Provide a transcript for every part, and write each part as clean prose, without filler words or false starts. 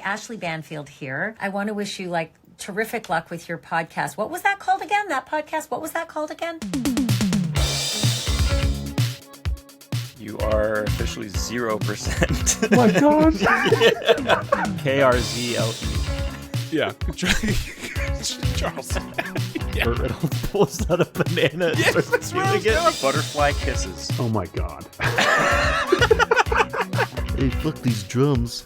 Ashley Banfield here. I want to wish you terrific luck with your podcast. What was that called again? That podcast, what was that called again? You are officially 0%. Oh my God. KRZLE. Yeah. Charles. Yeah. Burt Reynolds pulls out a banana. Yes, that's what I was doing. Butterfly kisses. Oh my God. Hey, fuck these drums.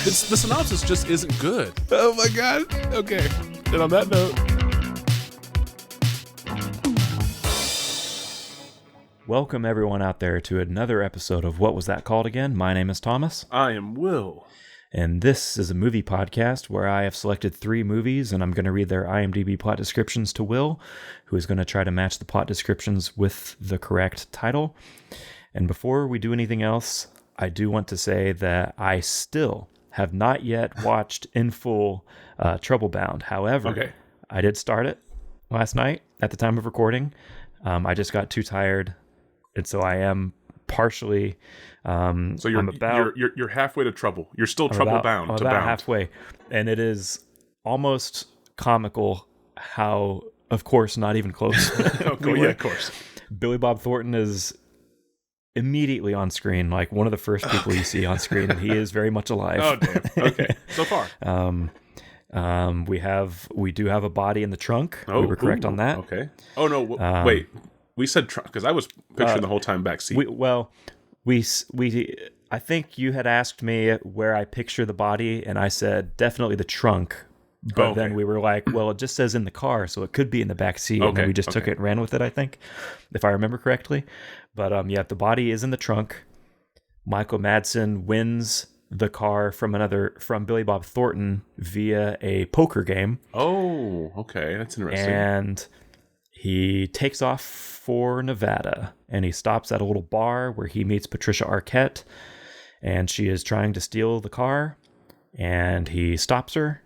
The synopsis just isn't good. Oh my God. Okay. And on that note. Welcome everyone out there to another episode of What Was That Called Again? My name is Thomas. I am Will. And this is a movie podcast where I have selected 3 movies and I'm going to read their IMDb plot descriptions to Will, who is going to try to match the plot descriptions with the correct title. And before we do anything else, I do want to say that I still have not yet watched in full Trouble Bound. However, I did start it last night at the time of recording. I just got too tired, and so I am partially. So you're halfway to Trouble. You're still Trouble Bound. I'm about halfway, and it is almost comical how, of course, not even close. Yeah, of course. Billy Bob Thornton is immediately on screen, like one of the first people you see on screen, and he is very much alive. Oh damn! Okay, so far. We do have a body in the trunk. We were correct on that. Okay. Oh no! Wait, we said trunk because I was picturing the whole time back seat. I think you had asked me where I picture the body, and I said definitely the trunk. But then we were like, well, it just says in the car, so it could be in the back seat. And then we just took it and ran with it, I think, if I remember correctly. But the body is in the trunk. Michael Madsen wins the car from Billy Bob Thornton via a poker game. Oh, okay. That's interesting. And he takes off for Nevada, and he stops at a little bar where he meets Patricia Arquette, and she is trying to steal the car, and he stops her.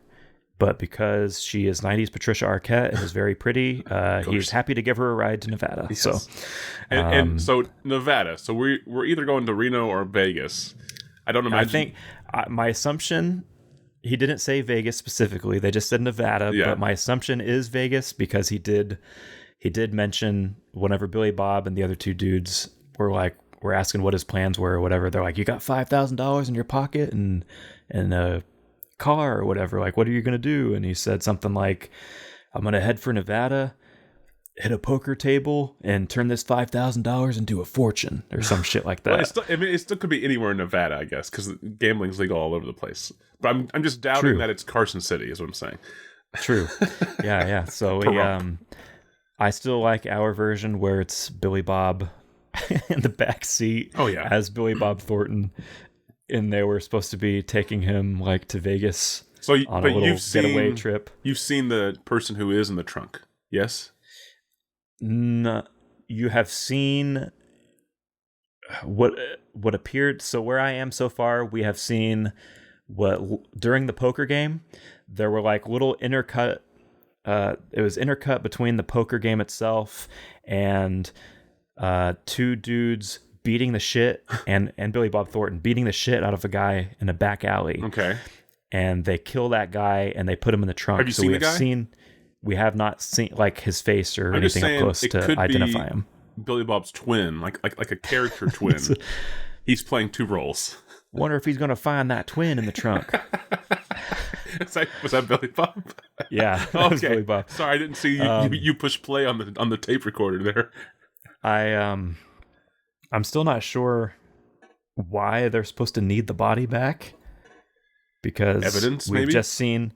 But because she is 90s Patricia Arquette and is very pretty, he's happy to give her a ride to Nevada. Yes. So, and so Nevada. So we're either going to Reno or Vegas. I don't imagine. I think my assumption, he didn't say Vegas specifically. They just said Nevada. Yeah. But my assumption is Vegas because he did mention whenever Billy Bob and the other 2 dudes were asking what his plans were or whatever. They're like, you got $5,000 in your pocket and car or whatever, what are you gonna do? And he said something like, I'm gonna head for Nevada, hit a poker table, and turn this $5,000 into a fortune or some shit like that. Well, it still could be anywhere in Nevada, I guess, because gambling's legal all over the place. But I'm just doubting that it's Carson City is what I'm saying. True. Yeah. So I still like our version where it's Billy Bob in the back seat as Billy Bob Thornton. And they were supposed to be taking him to Vegas on a little getaway trip. You've seen the person who is in the trunk, yes? No, you have seen what appeared. So where I am so far, we have seen during the poker game, there were little intercut. It was intercut between the poker game itself and 2 dudes beating the shit and Billy Bob Thornton beating the shit out of a guy in a back alley. Okay. And they kill that guy and they put him in the trunk. Have you seen the guy? We have not seen his face or anything up close to identify him. Billy Bob's twin, like a character twin. He's playing 2 roles. Wonder if he's going to find that twin in the trunk. Was that Billy Bob? Yeah. That was Billy Bob. Sorry, I didn't see you push play on the tape recorder there. I'm still not sure why they're supposed to need the body back, because evidence. We've just seen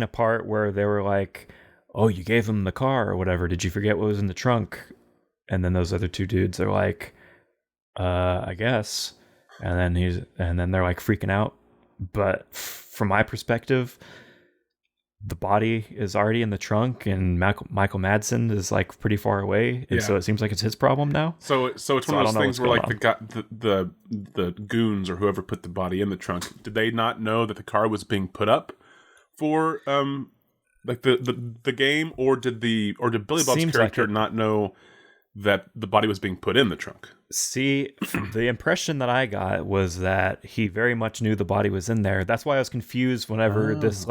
a part where they were like, "Oh, you gave him the car or whatever. Did you forget what was in the trunk?" And then those other 2 dudes are like, "I guess." And then they're freaking out. But from my perspective, the body is already in the trunk, and Michael Madsen is pretty far away, and so it seems like it's his problem now. So it's one of those things where the goons or whoever put the body in the trunk, did they not know that the car was being put up for the game, or did Billy Bob's character not know that the body was being put in the trunk? See, the impression that I got was that he very much knew the body was in there. That's why I was confused whenever this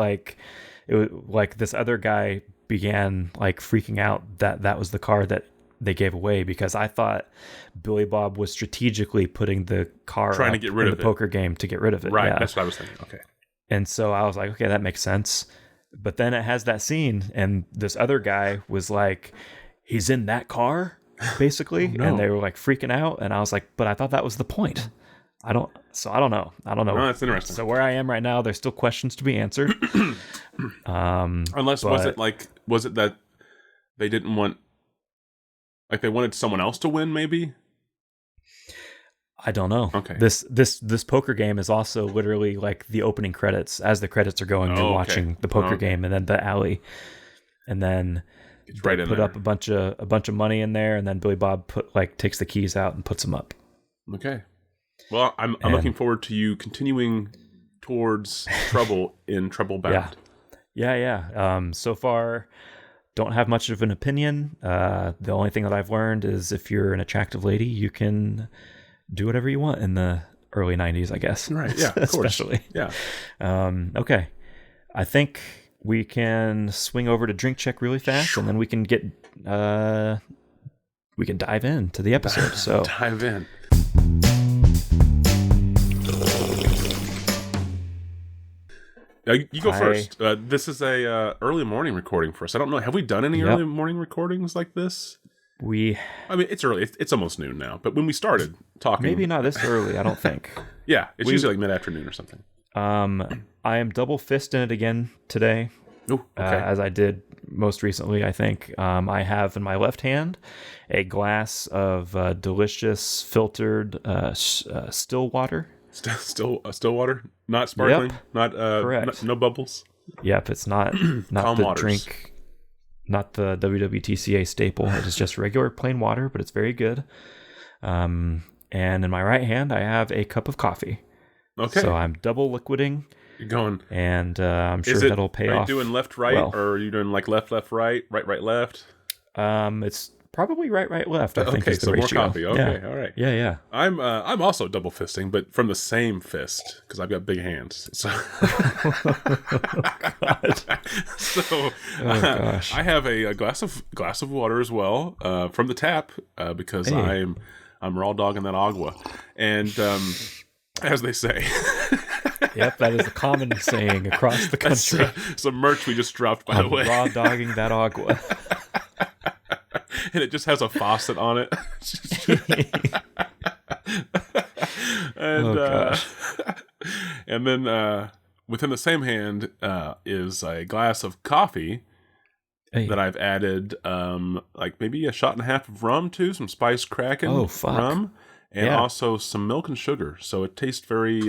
this other guy began like freaking out that was the car that they gave away, because I thought Billy Bob was strategically putting the car trying to get rid of the poker game to get rid of it. Right, yeah. That's what I was thinking. Okay. And so I was like, okay, that makes sense. But then it has that scene, and this other guy was like, he's in that car, basically. No. And they were like freaking out. And I was like, but I thought that was the point. I don't know. No, that's interesting. So where I am right now, there's still questions to be answered. Unless, was it that they didn't want, like they wanted someone else to win, maybe? I don't know. Okay. This poker game is also literally like the opening credits. As the credits are going, you're watching the poker game, and then the alley, and then right put up a bunch of money in there, and then Billy Bob takes the keys out and puts them up. Okay. Well, I'm looking forward to you continuing towards Trouble in Trouble Bound. Yeah. So far, don't have much of an opinion. The only thing that I've learned is if you're an attractive lady, you can do whatever you want in the early 90s, I guess. Right, yeah, of course. Especially. Yeah. Okay. I think we can swing over to Drink Check really fast, and then we can get we can dive into the episode. So dive in. You go first. This is a early morning recording for us. I don't know. Have we done any early morning recordings like this? I mean, it's early. It's almost noon now. But when we started talking, maybe not this early. I don't think. Yeah, it's usually like mid-afternoon or something. I am double fisting it again today. Oh, okay. As I did most recently, I think. I have in my left hand a glass of delicious filtered still water. Still water, not sparkling, not correct. No bubbles. Yep, it's not the waters. drink, not the WWTCA staple. It is just regular plain water, but it's very good. And in my right hand, I have a cup of coffee. Okay, so I'm double liquiding. You're going, and I'm sure that'll pay off. Are you doing left, right, or are you doing like left, right, right, left? It's probably right, left. I think is the so ratio. More coffee. Okay, yeah. All right. Yeah. I'm also double fisting, but from the same fist because I've got big hands. So, gosh. I have a glass of water as well from the tap because I'm raw dogging that agua, and as they say. Yep, that is a common saying across the country. That's some merch we just dropped, by the way. Raw dogging that agua. And it just has a faucet on it. And gosh. And then within the same hand is a glass of coffee that I've added like maybe a shot and a half of rum to, some spice Kraken rum, and also some milk and sugar. So it tastes very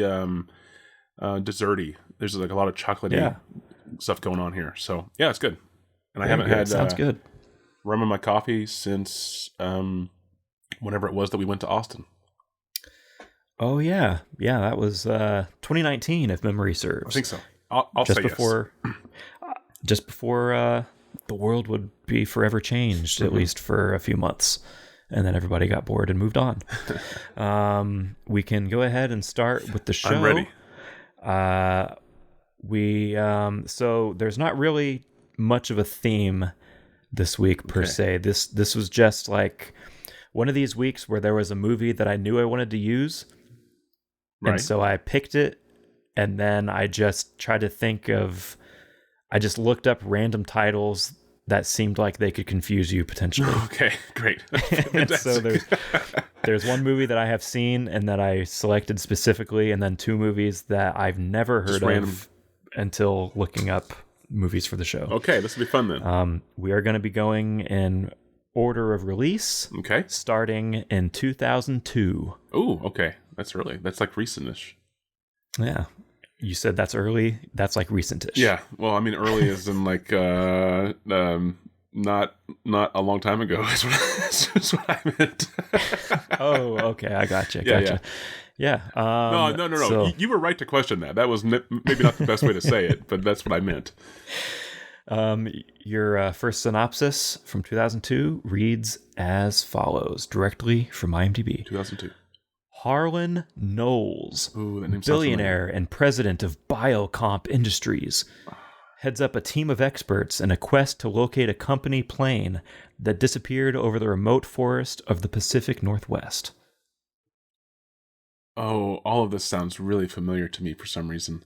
desserty. There's like a lot of chocolatey stuff going on here. So yeah, it's good. And I haven't had sounds good. Rum in my coffee since whenever it was that we went to Austin. Oh yeah, that was 2019, if memory serves. I think so. I'll just say before, just before the world would be forever changed, at least for a few months, and then everybody got bored and moved on. We can go ahead and start with the show. I'm ready. So there's not really much of a theme this week per se. This was just like one of these weeks where there was a movie that I knew I wanted to use. Right. And so I picked it, and then I just tried to I just looked up random titles that seemed like they could confuse you potentially. Okay, great. And so there's one movie that I have seen and that I selected specifically, and then two movies that I've never heard of until looking up movies for the show. Okay, this will be fun then. We are going to be going in order of release. Okay. Starting in 2002. Oh, okay. That's early. That's like recent-ish. Yeah. You said that's early. That's like recent-ish. Yeah. Well, I mean, early is in like not a long time ago. Is what I meant. Oh, okay. I gotcha. Yeah. No. So, you were right to question that. That was maybe not the best way to say it, but that's what I meant. Your first synopsis from 2002 reads as follows, directly from IMDb. 2002. Harlan Knowles, Ooh, that name sounds billionaire and president of Biocomp Industries, heads up a team of experts in a quest to locate a company plane that disappeared over the remote forest of the Pacific Northwest. Oh, all of this sounds really familiar to me for some reason.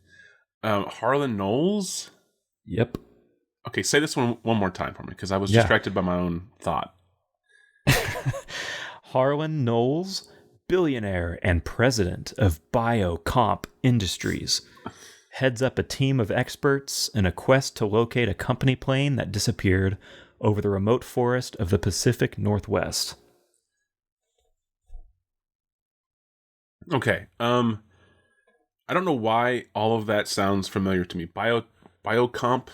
Harlan Knowles? Yep. Okay, say this one more time for me, because I was distracted by my own thought. Harlan Knowles, billionaire and president of Biocomp Industries, heads up a team of experts in a quest to locate a company plane that disappeared over the remote forest of the Pacific Northwest. Okay. I don't know why all of that sounds familiar to me. Biocomp.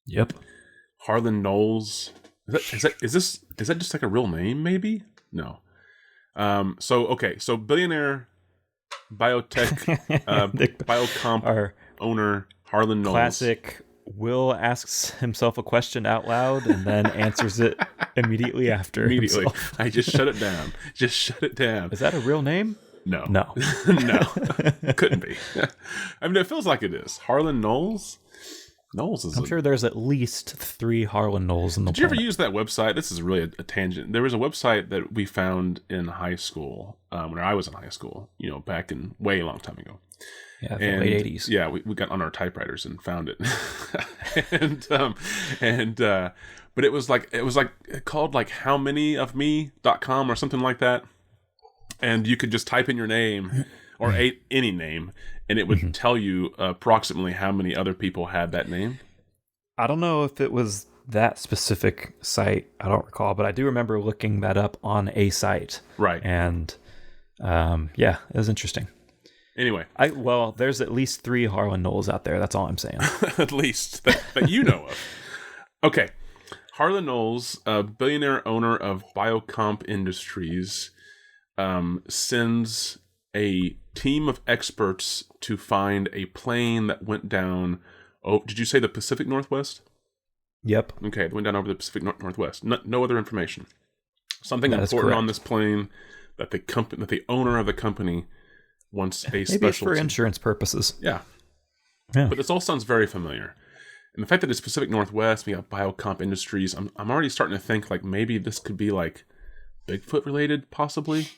Yep. Harlan Knowles. Is that just like a real name? Maybe no. So billionaire, biotech, Biocomp owner Harlan Knowles. Classic. Will asks himself a question out loud and then answers it immediately after. Immediately. Himself. I just shut it down. Just shut it down. Is that a real name? No. No. No. Couldn't be. I mean, it feels like it is. Harlan Knowles? I'm sure there's at least 3 Harlan Knowles in the Did you ever use that website? This is really a tangent. There was a website that we found in high school, when I was in high school, back in way long time ago. Yeah, the late 80s. Yeah, we got on our typewriters and found it. But it was called like howmanyofme.com or something like that. And you could just type in your name or any name, and it would tell you approximately how many other people had that name. I don't know if it was that specific site. I don't recall, but I do remember looking that up on a site. Right. And it was interesting. Anyway. There's at least 3 Harlan Knowles out there. That's all I'm saying. At least that you know of. Okay. Harlan Knowles, a billionaire owner of Biocomp Industries, sends a team of experts to find a plane that went down. Oh, did you say the Pacific Northwest? Yep. Okay, it went down over the Pacific Northwest. No other information. Something that important on this plane that the owner of the company wants a specialty. Maybe it's for insurance purposes. Yeah. But this all sounds very familiar. And the fact that it's Pacific Northwest, we got Biocomp Industries, I'm already starting to think like maybe this could be like Bigfoot related, possibly.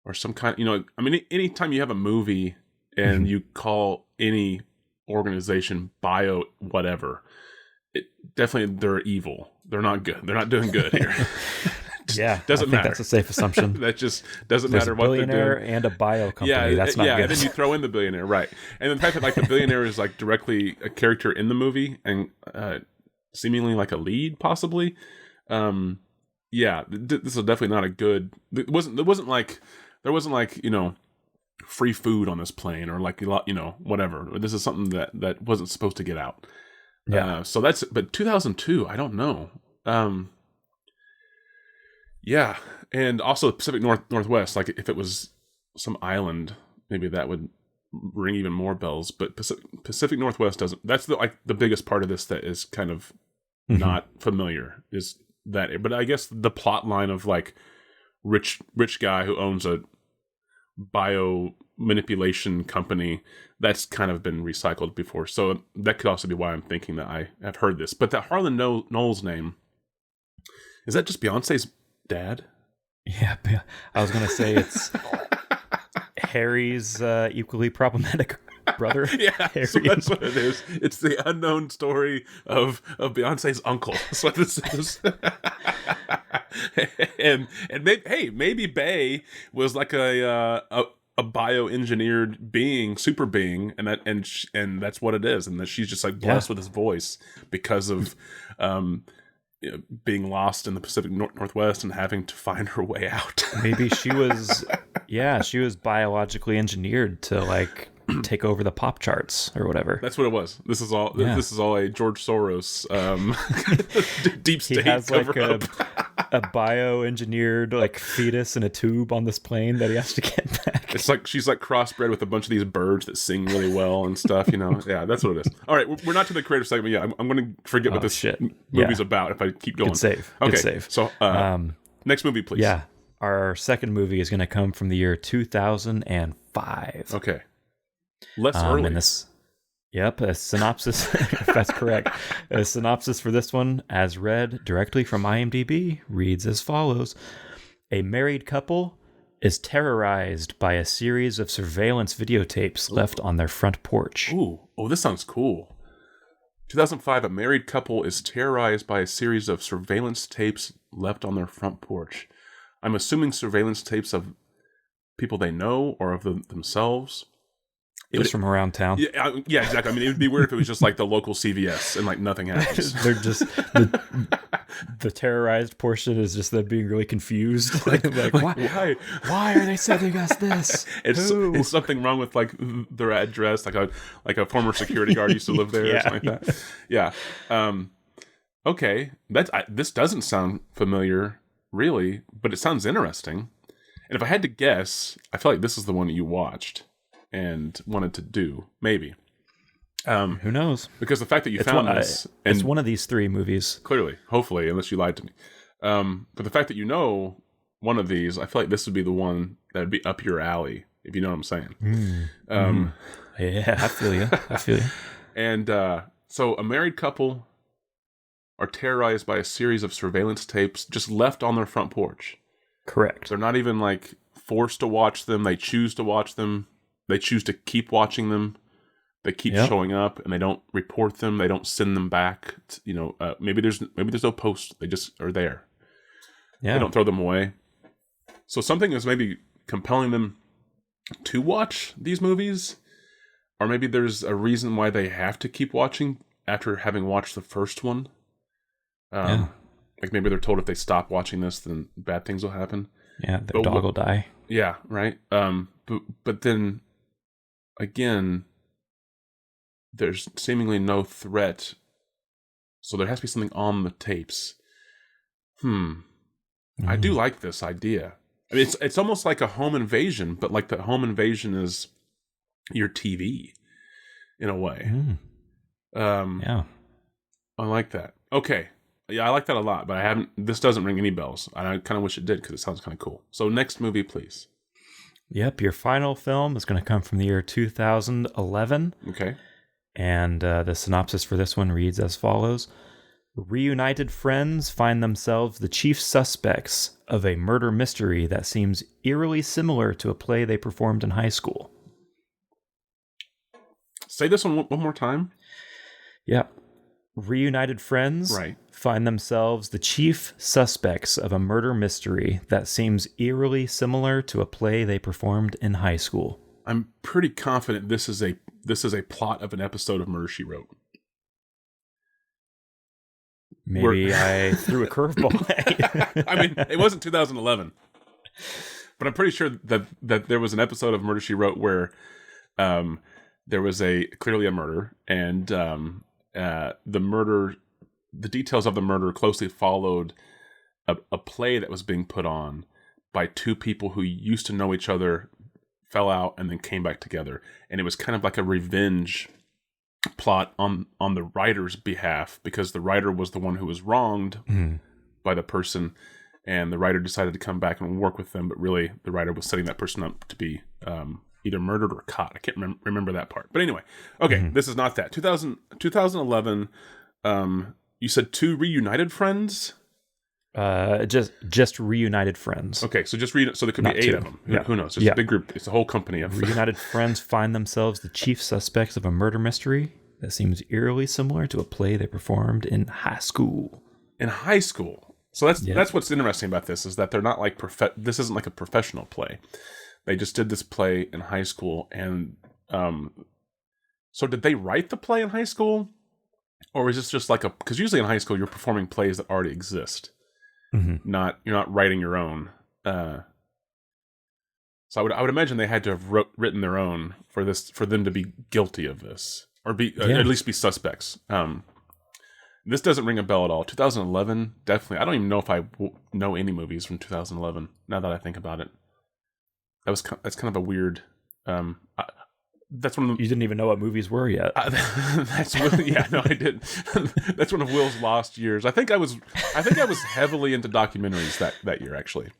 Or some kind, I mean, anytime you have a movie and you call any organization bio whatever, it definitely, they're evil. They're not good. They're not doing good here. Doesn't matter. That's a safe assumption. That just doesn't matter what they're doing. A billionaire and a bio company. Yeah, that's not good. And then you throw in the billionaire, right? And the fact that like the billionaire is like directly a character in the movie and seemingly like a lead, possibly. This is definitely not a good. There wasn't like free food on this plane or like whatever. This is something that wasn't supposed to get out. Yeah. But 2002, I don't know. Yeah, and also Pacific Northwest. Like if it was some island, maybe that would ring even more bells. But Pacific Northwest doesn't. That's the biggest part of this that is kind of not familiar. Is that? But I guess the plot line of like rich guy who owns a bio manipulation company, that's kind of been recycled before. So that could also be why I'm thinking that I have heard this. But that Harlan Knowles name, is that just Beyonce's dad? Yeah, I was gonna say it's Harry's equally problematic brother. Yeah, Harry. so that's what it is. It's the unknown story of Beyonce's uncle. That's what this is. and maybe Bay was like a bioengineered being, super being, and that's what it is, and that she's just like blessed with his voice because of being lost in the Pacific Northwest and having to find her way out. Maybe she was biologically engineered to like take over the pop charts or whatever. That's what it was. This is all. Yeah. This is all a George Soros deep state. He has like up. a bioengineered like fetus in a tube on this plane that he has to get back. It's like she's like crossbred with a bunch of these birds that sing really well and stuff, you know? Yeah, that's what it is. All right, we're not to the creative segment yet. I'm going to forget what this movie's about if I keep going. Good save. Okay, Good save. So next movie, please. Yeah. Our second movie is going to come from the year 2005. Okay. Less early. And a synopsis, if that's correct. A synopsis for this one, as read directly from IMDb, reads as follows. A married couple is terrorized by a series of surveillance videotapes left on their front porch. Ooh. Oh, this sounds cool. 2005, a married couple is terrorized by a series of surveillance tapes left on their front porch. I'm assuming surveillance tapes of people they know or of themselves. Just from around town. Yeah, exactly. I mean, it would be weird if it was just like the local CVS and like nothing happens. They're just the terrorized portion is just them being really confused. like why are they sending us this? It's something wrong with like their address, like a former security guard used to live there or something like that. Yeah. Okay. This doesn't sound familiar, really, but it sounds interesting. And if I had to guess, I feel like this is the one that you watched and wanted to do, maybe. Who knows? Because the fact that you found this... it's one of these three movies. Clearly. Hopefully, unless you lied to me. But the fact that you know one of these, I feel like this would be the one that would be up your alley, if you know what I'm saying. Yeah, I feel you. And so a married couple are terrorized by a series of surveillance tapes just left on their front porch. Correct. They're not even like forced to watch them. They choose to watch them. They choose to keep watching them. They keep showing up, and they don't report them. They don't send them back. Maybe there's no post. They just are there. Yeah. They don't throw them away. So something is maybe compelling them to watch these movies, or maybe there's a reason why they have to keep watching after having watched the first one. Like maybe they're told if they stop watching this, then bad things will happen. Yeah, their dog will die. Yeah, right. But then again, there's seemingly no threat, so there has to be something on the tapes. I do like this idea. I mean, it's almost like a home invasion, but like the home invasion is your TV in a way. I like that. Okay. Yeah, I like that a lot, but this doesn't ring any bells. I kind of wish it did because it sounds kind of cool. So next movie, please. Yep, your final film is going to come from the year 2011. Okay. And the synopsis for this one reads as follows. Reunited friends find themselves the chief suspects of a murder mystery that seems eerily similar to a play they performed in high school. Say this one more time. Yep. Reunited friends find themselves the chief suspects of a murder mystery that seems eerily similar to a play they performed in high school. I'm pretty confident this is a plot of an episode of Murder, She Wrote. Maybe I threw a curveball. I mean, it wasn't 2011, but I'm pretty sure that there was an episode of Murder, She Wrote where there was clearly a murder, and the details of the murder closely followed a play that was being put on by two people who used to know each other, fell out, and then came back together. And it was kind of like a revenge plot on the writer's behalf, because the writer was the one who was wronged by the person, and the writer decided to come back and work with them, but really the writer was setting that person up to be either murdered or caught. I can't remember that part. But anyway, okay, this is not that. 2011, you said two reunited friends? Just reunited friends. Okay, so so there could be 8 of them. Who knows? It's a big group. It's a whole company of reunited friends find themselves the chief suspects of a murder mystery that seems eerily similar to a play they performed in high school. In high school. So that's what's interesting about this, is that they're not like this isn't like a professional play. They just did this play in high school, and so did they write the play in high school, or is this just like because usually in high school you're performing plays that already exist. You're not writing your own. So I would imagine they had to have written their own for them to be guilty of this, or at least be suspects. This doesn't ring a bell at all. 2011, definitely. I don't even know if I know any movies from 2011. Now that I think about it, that's kind of a weird. That's one of you didn't even know what movies were yet. That's really, yeah, no, I didn't. That's one of Will's lost years. I think I was heavily into documentaries that year, actually.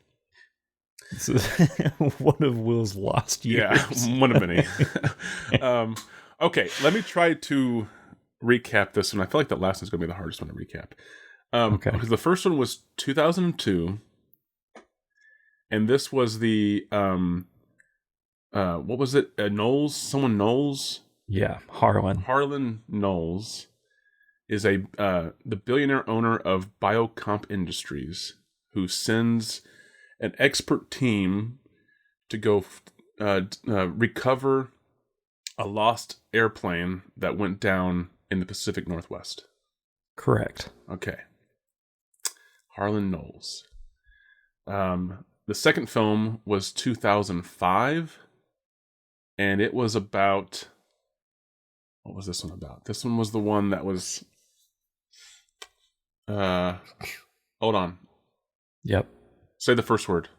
This is one of Will's lost years. Yeah, one of many. Okay, let me try to recap this one. I feel like that last one's going to be the hardest one to recap. Okay. Because the first one was 2002, and this was the what was it? Knowles? Someone Knowles? Yeah, Harlan. Harlan Knowles is the billionaire owner of Biocomp Industries, who sends an expert team to go recover a lost airplane that went down in the Pacific Northwest. Correct. Okay. Harlan Knowles. The second film was 2005, and it was about... What was this one about? This one was the one that was... hold on. Yep. Say the first word.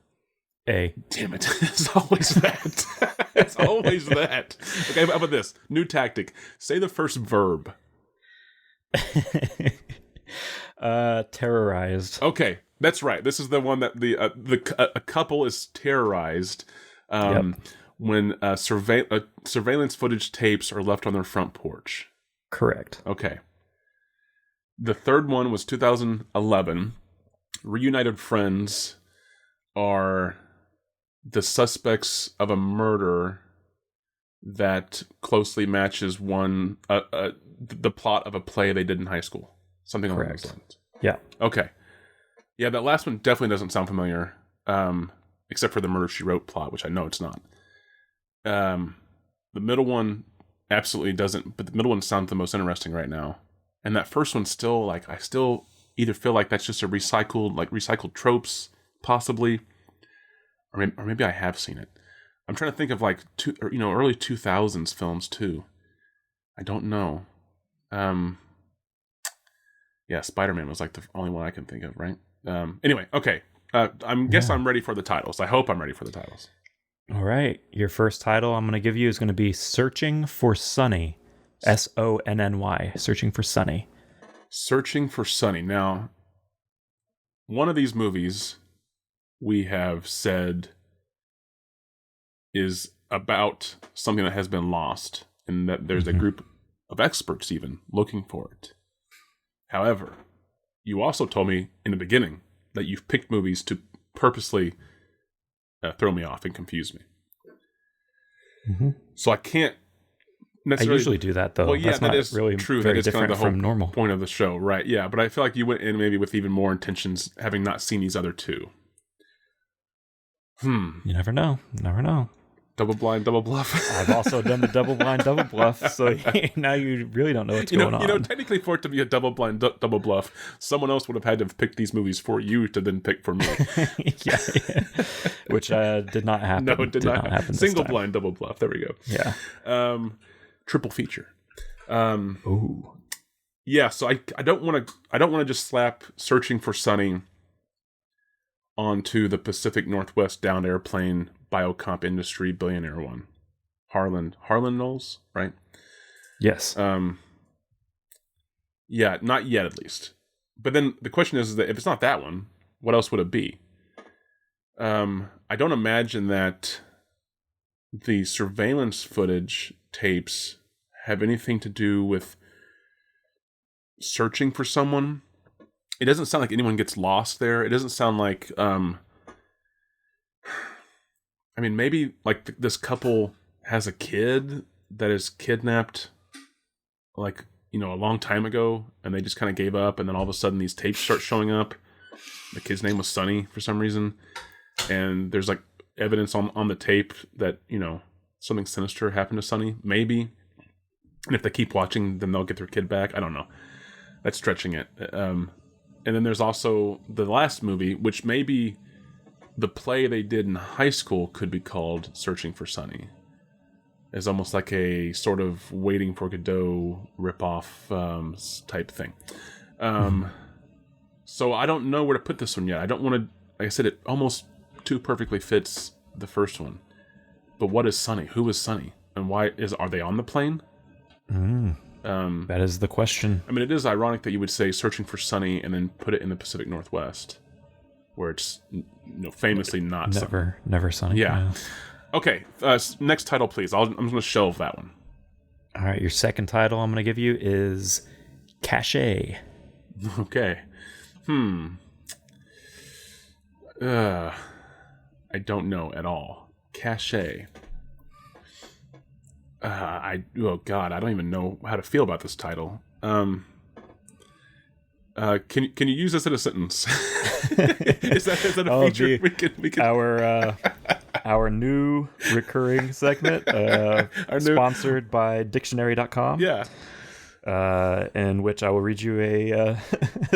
A. Damn it. It's always that. It's always that. Okay, how about this? New tactic. Say the first verb. Terrorized. Okay, that's right. This is the one that a couple is terrorized when surveillance footage tapes are left on their front porch. Correct. Okay. The third one was 2011. Reunited friends are the suspects of a murder that closely matches the plot of a play they did in high school. Something along those lines. Yeah. Okay. Yeah, that last one definitely doesn't sound familiar, except for the Murder, She Wrote plot, which I know it's not. The middle one absolutely doesn't, but the middle one sounds the most interesting right now. And that first one still, I still either feel like that's just a recycled tropes, possibly, or maybe I have seen it. I'm trying to think of early 2000s films too. I don't know. Yeah, Spider-Man was the only one I can think of, right? Anyway, okay. Guess I'm ready for the titles. I hope I'm ready for the titles. All right. Your first title I'm going to give you is going to be Searching for Sonny. SONNY. Searching for Sonny. Searching for Sonny. Now, one of these movies we have said is about something that has been lost, and that there's a group of experts even looking for it. However, you also told me in the beginning that you've picked movies to purposely throw me off and confuse me. Mm-hmm. So I can't necessarily... I usually do that, though. Well, yeah, that's that not is really true. Very that is different kind of the whole from normal point of the show, right? Yeah, but I feel like you went in maybe with even more intentions, having not seen these other two. You never know. Never know. Double blind, double bluff. I've also done the double blind, double bluff, so now you really don't know what's going on. Technically for it to be a double blind, double bluff, someone else would have had to have picked these movies for you to then pick for me. yeah. Which did not happen. No, it did not happen. Single time. blind, double bluff. There we go. Yeah. Triple feature. Ooh. Yeah, so I don't want to just slap Searching for Sonny onto the Pacific Northwest downed airplane Biocomp Industry billionaire one. Harlan Knowles, right? Yes. Yeah, not yet at least. But then the question is that if it's not that one, what else would it be? I don't imagine that the surveillance footage tapes have anything to do with searching for someone. It doesn't sound like anyone gets lost there. It doesn't sound like maybe this couple has a kid that is kidnapped a long time ago, and they just kind of gave up, and then all of a sudden these tapes start showing up. The kid's name was Sonny for some reason, and there's evidence on the tape that something sinister happened to Sonny, maybe. And if they keep watching, then they'll get their kid back. I don't know. That's stretching it. And then there's also the last movie, which maybe the play they did in high school could be called Searching for Sonny. It's almost like a sort of Waiting for Godot ripoff type thing. So I don't know where to put this one yet. I don't want to... Like I said, it almost too perfectly fits the first one. But what is Sonny? Who is Sonny? And are they on the plane? That is the question. I mean, it is ironic that you would say searching for Sonny and then put it in the Pacific Northwest, where it's famously not never Sonny. Yeah. Okay. Next title, please. I'm going to shelve that one. All right. Your second title I'm going to give you is CACHÉ. Okay. I don't know at all. CACHÉ. Oh God, I don't even know how to feel about this title. Can you use this in a sentence? is that a feature we can our new recurring segment, sponsored by dictionary.com. Yeah. In which I will read you a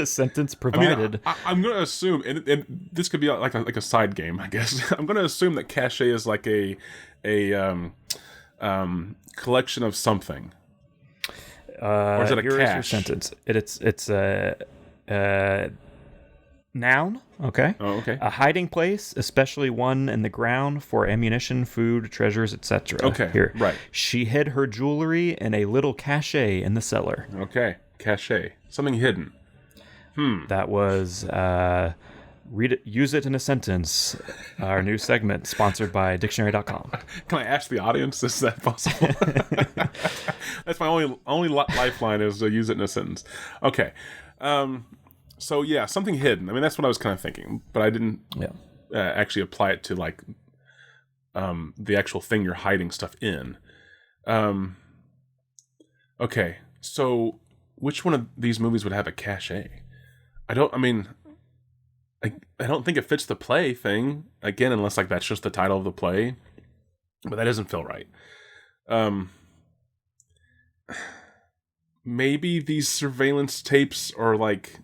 sentence provided. I'm going to assume, and this could be like a side game, I guess. I'm going to assume that CACHÉ is like a collection of something. Or is it a here cache? Is your sentence. It's a noun. Okay. Oh, okay. A hiding place, especially one in the ground for ammunition, food, treasures, etc. Okay. Here. Right. She hid her jewelry in a little CACHÉ in the cellar. Okay. CACHÉ. Something hidden. That was read it. Use it in a sentence. Our new segment, sponsored by dictionary.com. Can I ask the audience? Is that possible? That's my only lifeline is to use it in a sentence. Okay. So yeah, something hidden. I mean, that's what I was kind of thinking, but I didn't actually apply it to like the actual thing you're hiding stuff in. Okay, so which one of these movies would have a CACHÉ? I don't think it fits the play thing again, unless like that's just the title of the play, but that doesn't feel right. Maybe these surveillance tapes are like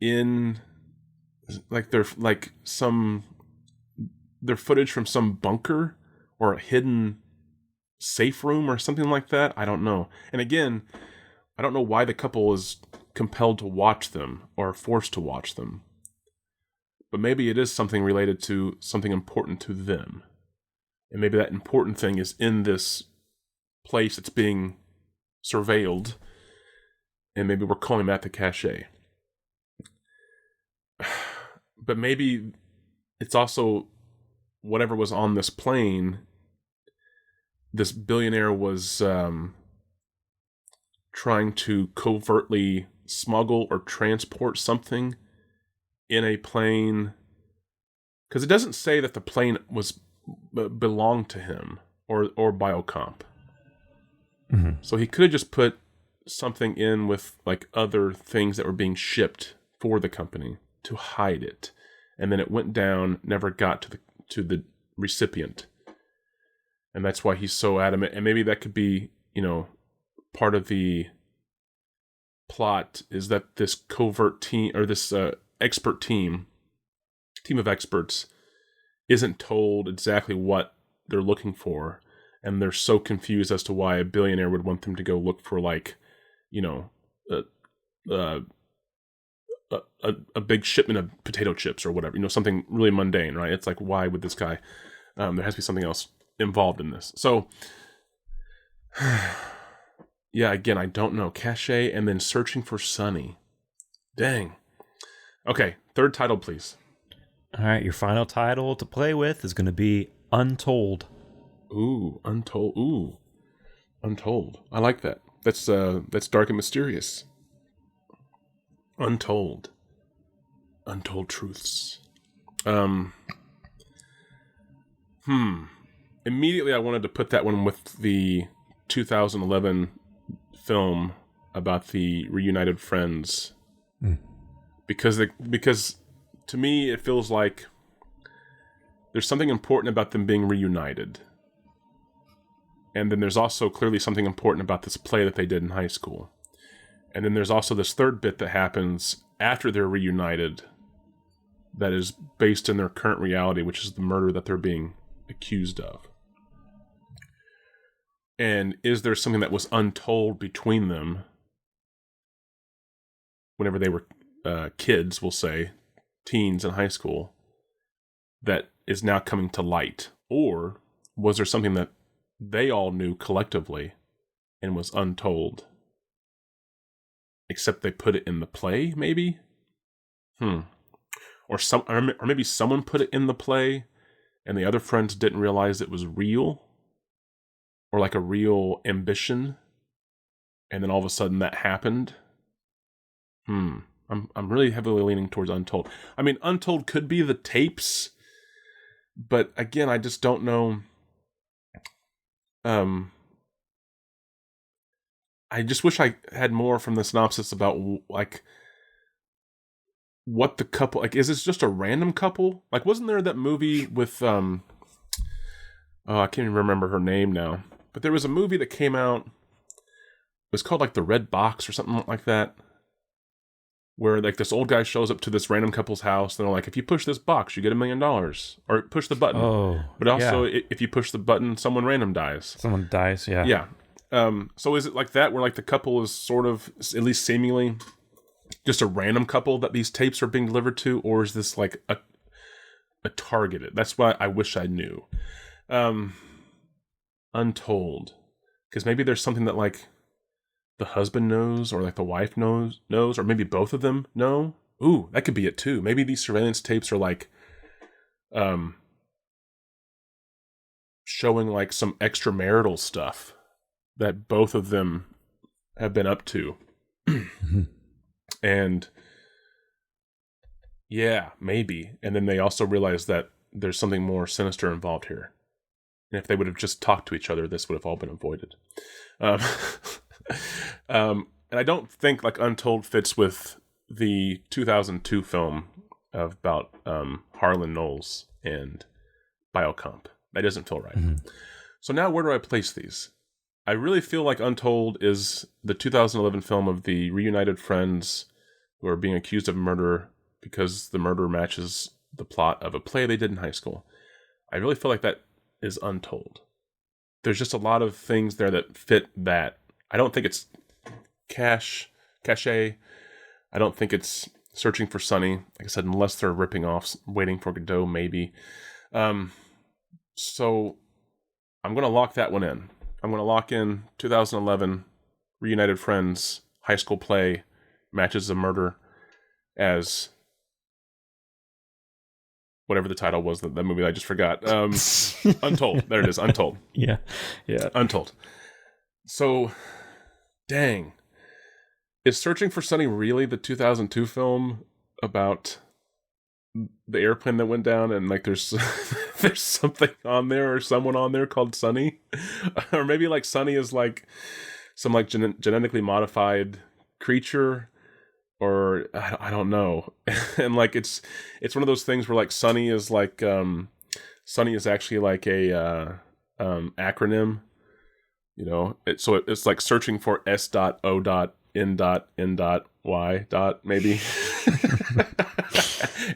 in like they're footage from some bunker or a hidden safe room or something like that. I don't know. And again, I don't know why the couple is compelled to watch them or forced to watch them. But maybe it is something related to something important to them. And maybe that important thing is in this place that's being surveilled. And maybe we're calling that the CACHÉ. But maybe it's also whatever was on this plane. This billionaire was trying to covertly smuggle or transport something in a plane, because it doesn't say that the plane belonged to him or Biocomp. Mm-hmm. So he could have just put something in with like other things that were being shipped for the company to hide it, and then it went down, never got to the recipient, and that's why he's so adamant. And maybe that could be, part of the plot is that this covert team or this expert team of experts isn't told exactly what they're looking for, and they're so confused as to why a billionaire would want them to go look for like, a big shipment of potato chips or whatever, something really mundane, right? It's like, why would this guy, there has to be something else involved in this. So yeah, again, I don't know. CACHÉ and then searching for Sonny. Dang. Okay, third title, please. All right, your final title to play with is going to be Untold. Ooh, Untold. Ooh, Untold. I like that. That's dark and mysterious. Untold. Untold truths. Immediately I wanted to put that one with the 2011 film about the reunited friends. Because to me it feels like there's something important about them being reunited. And then there's also clearly something important about this play that they did in high school. And then there's also this third bit that happens after they're reunited that is based in their current reality, which is the murder that they're being accused of. And is there something that was untold between them whenever they were kids, we'll say, teens in high school, that is now coming to light? Or was there something that they all knew collectively and was untold? Except they put it in the play, maybe? Or maybe someone put it in the play and the other friends didn't realize it was real? Or like a real ambition? And then all of a sudden that happened? I'm really heavily leaning towards Untold. I mean, Untold could be the tapes, but again, I just don't know. I just wish I had more from the synopsis about like what the couple, like, is this just a random couple? Like, wasn't there that movie with I can't even remember her name now, but there was a movie that came out. It was called like The Red Box or something like that, where like this old guy shows up to this random couple's house and they're like, if you push this box, you get $1 million, or push the button. Oh, but also if you push the button, someone random dies. Someone dies. Yeah. Yeah. So is it like that where like the couple is sort of, at least seemingly, just a random couple that these tapes are being delivered to, or is this like a targeted? That's why I wish I knew. Untold, because maybe there's something that like the husband knows, or like the wife knows, or maybe both of them know. Ooh, that could be it too. Maybe these surveillance tapes are like, showing like some extramarital stuff that both of them have been up to. And yeah, maybe. And then they also realize that there's something more sinister involved here. And if they would have just talked to each other, this would have all been avoided. And I don't think like Untold fits with the 2002 film about Harlan Knowles and Biocomp. That doesn't feel right. So now where do I place these? I really feel like Untold is the 2011 film of the reunited friends who are being accused of murder because the murder matches the plot of a play they did in high school. I really feel like that is Untold. There's just a lot of things there that fit that. I don't think it's CACHÉ. I don't think it's Searching for Sonny. Like I said, unless they're ripping off Waiting for Godot, maybe. So I'm going to lock that one in. I'm going to lock in 2011 reunited friends high school play matches a murder as whatever the title was, that movie I just forgot. Untold. There it is. Untold. Yeah. Untold. So, dang. Is Searching for Sonny really the 2002 film about the airplane that went down and like there's there's something on there or someone on there called Sonny? Or maybe like Sonny is like some like genetically modified creature, or I don't know. And like it's one of those things where like Sonny is like Sonny is actually like a acronym, you know. It's like searching for S.O.N.N.Y. maybe.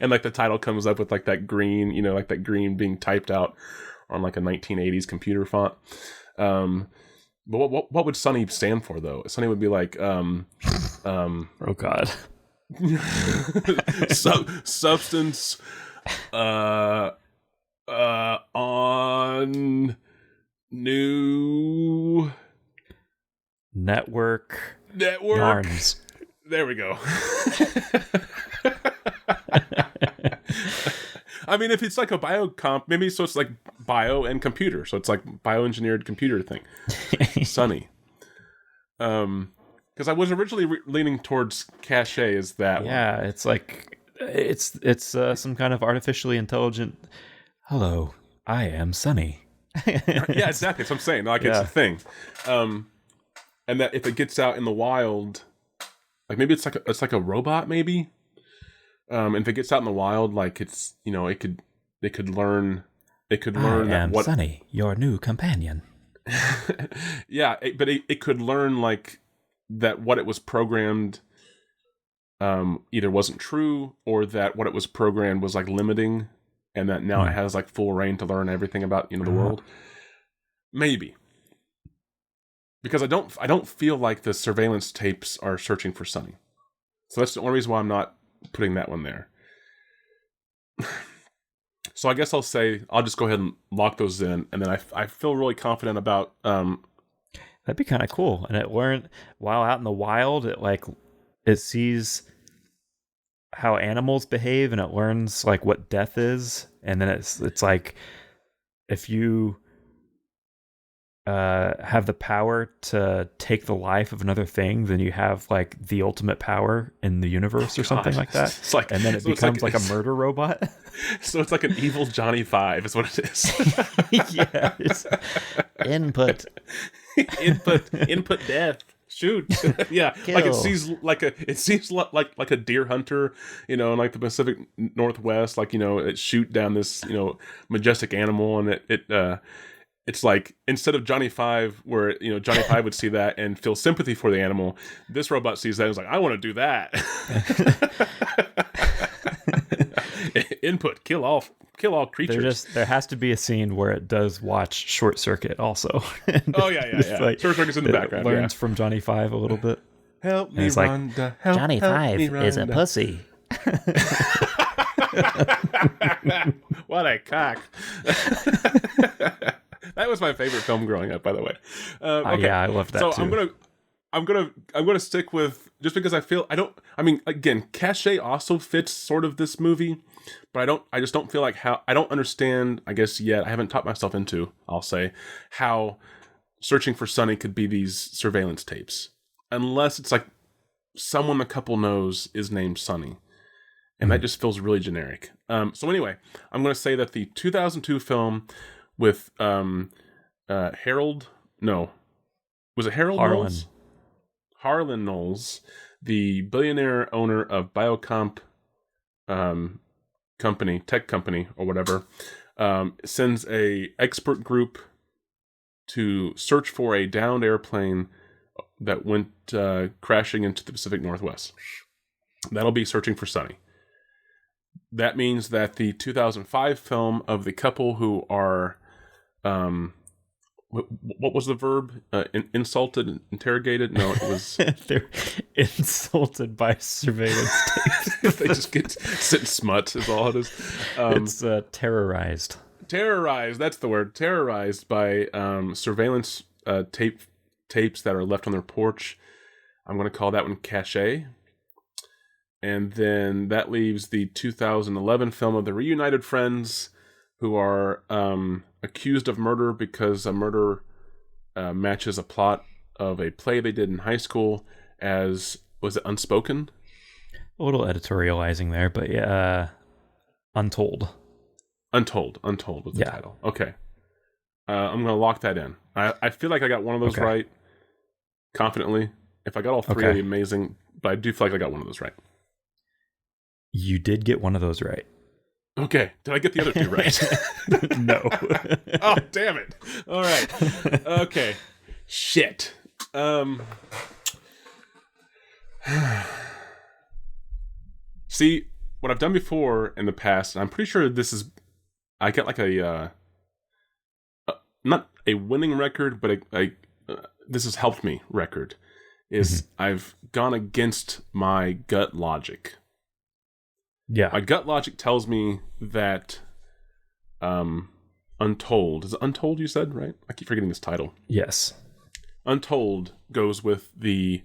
And like the title comes up with like that green, you know, like that green being typed out on like a 1980s computer font. But what would Sonny stand for though? Sonny would be like oh God. Substance on new network yarns. There we go. I mean, if it's like a biocomp, maybe so it's like bio and computer. So it's like bioengineered computer thing. Sonny. Because I was originally leaning towards CACHÉ as that one. Yeah, it's like, it's some kind of artificially intelligent, hello, I am Sonny. Yeah, exactly. That's what I'm saying. Like, it's a thing. And that if it gets out in the wild, like maybe it's like a robot, maybe. And if it gets out in the wild, like it's, you know, it could learn. It could learn. I am Sonny, your new companion. Yeah, but it could learn like that what it was programmed either wasn't true, or that what it was programmed was like limiting, and that now it has like full reign to learn everything about, you know, the world. Maybe. Because I don't feel like the surveillance tapes are searching for Sonny. So that's the only reason why I'm not putting that one there. So I guess I'll just go ahead and lock those in, and then I feel really confident about. That'd be kind of cool. And it learned while out in the wild, it sees how animals behave, and it learns like what death is, and then it's like if you have the power to take the life of another thing, then you have like the ultimate power in the universe or something like that. It's like, and then it becomes like a murder robot. So it's like an evil Johnny Five is what it is. Yeah. Input. input death. Shoot. Yeah. Kill. Like it seems like a deer hunter, in like the Pacific Northwest, it shoot down this, majestic animal, and it's like instead of Johnny Five, where Johnny Five would see that and feel sympathy for the animal, this robot sees that and is like, I want to do that. Input, kill all creatures. There has to be a scene where it does watch Short Circuit also. Oh yeah. Like, Short Circuit's in the background. Learns from Johnny Five a little bit. Help me, Rhonda. Johnny Five is a pussy. What a cock. That was my favorite film growing up, by the way. Okay. Yeah, I loved that so too. I'm gonna stick with, just because again, CACHÉ also fits sort of this movie, but I just don't feel like I don't understand, I guess yet, I haven't taught myself into, I'll say, how Searching for Sonny could be these surveillance tapes. Unless it's like someone the couple knows is named Sonny. And that just feels really generic. So anyway, I'm going to say that the 2002 film with Harold... No. Was it Harold Knowles? Harlan Knowles, the billionaire owner of Biocomp tech company, or whatever, sends a expert group to search for a downed airplane that went crashing into the Pacific Northwest. That'll be Searching for Sonny. That means that the 2005 film of the couple who are, what was the verb? Insulted, interrogated? No, it was... They're insulted by surveillance tapes. They just get sent smut is all it is. It's terrorized. Terrorized, that's the word. Terrorized by surveillance tapes that are left on their porch. I'm going to call that one CACHÉ. And then that leaves the 2011 film of the reunited friends who are accused of murder because a murder matches a plot of a play they did in high school as, was it Unspoken? A little editorializing there, but yeah, Untold. Untold was the title. Okay. I'm going to lock that in. I feel like I got one of those right confidently. If I got all three, it'd be amazing, but I do feel like I got one of those right. You did get one of those right. Okay. Did I get the other two right? No. Oh, damn it. All right. Okay. Shit. See, what I've done before in the past, and I'm pretty sure I get like not a winning record, but this has helped me record, is I've gone against my gut logic. Yeah. My gut logic tells me that Untold, is it Untold you said, right? I keep forgetting this title. Yes. Untold goes with the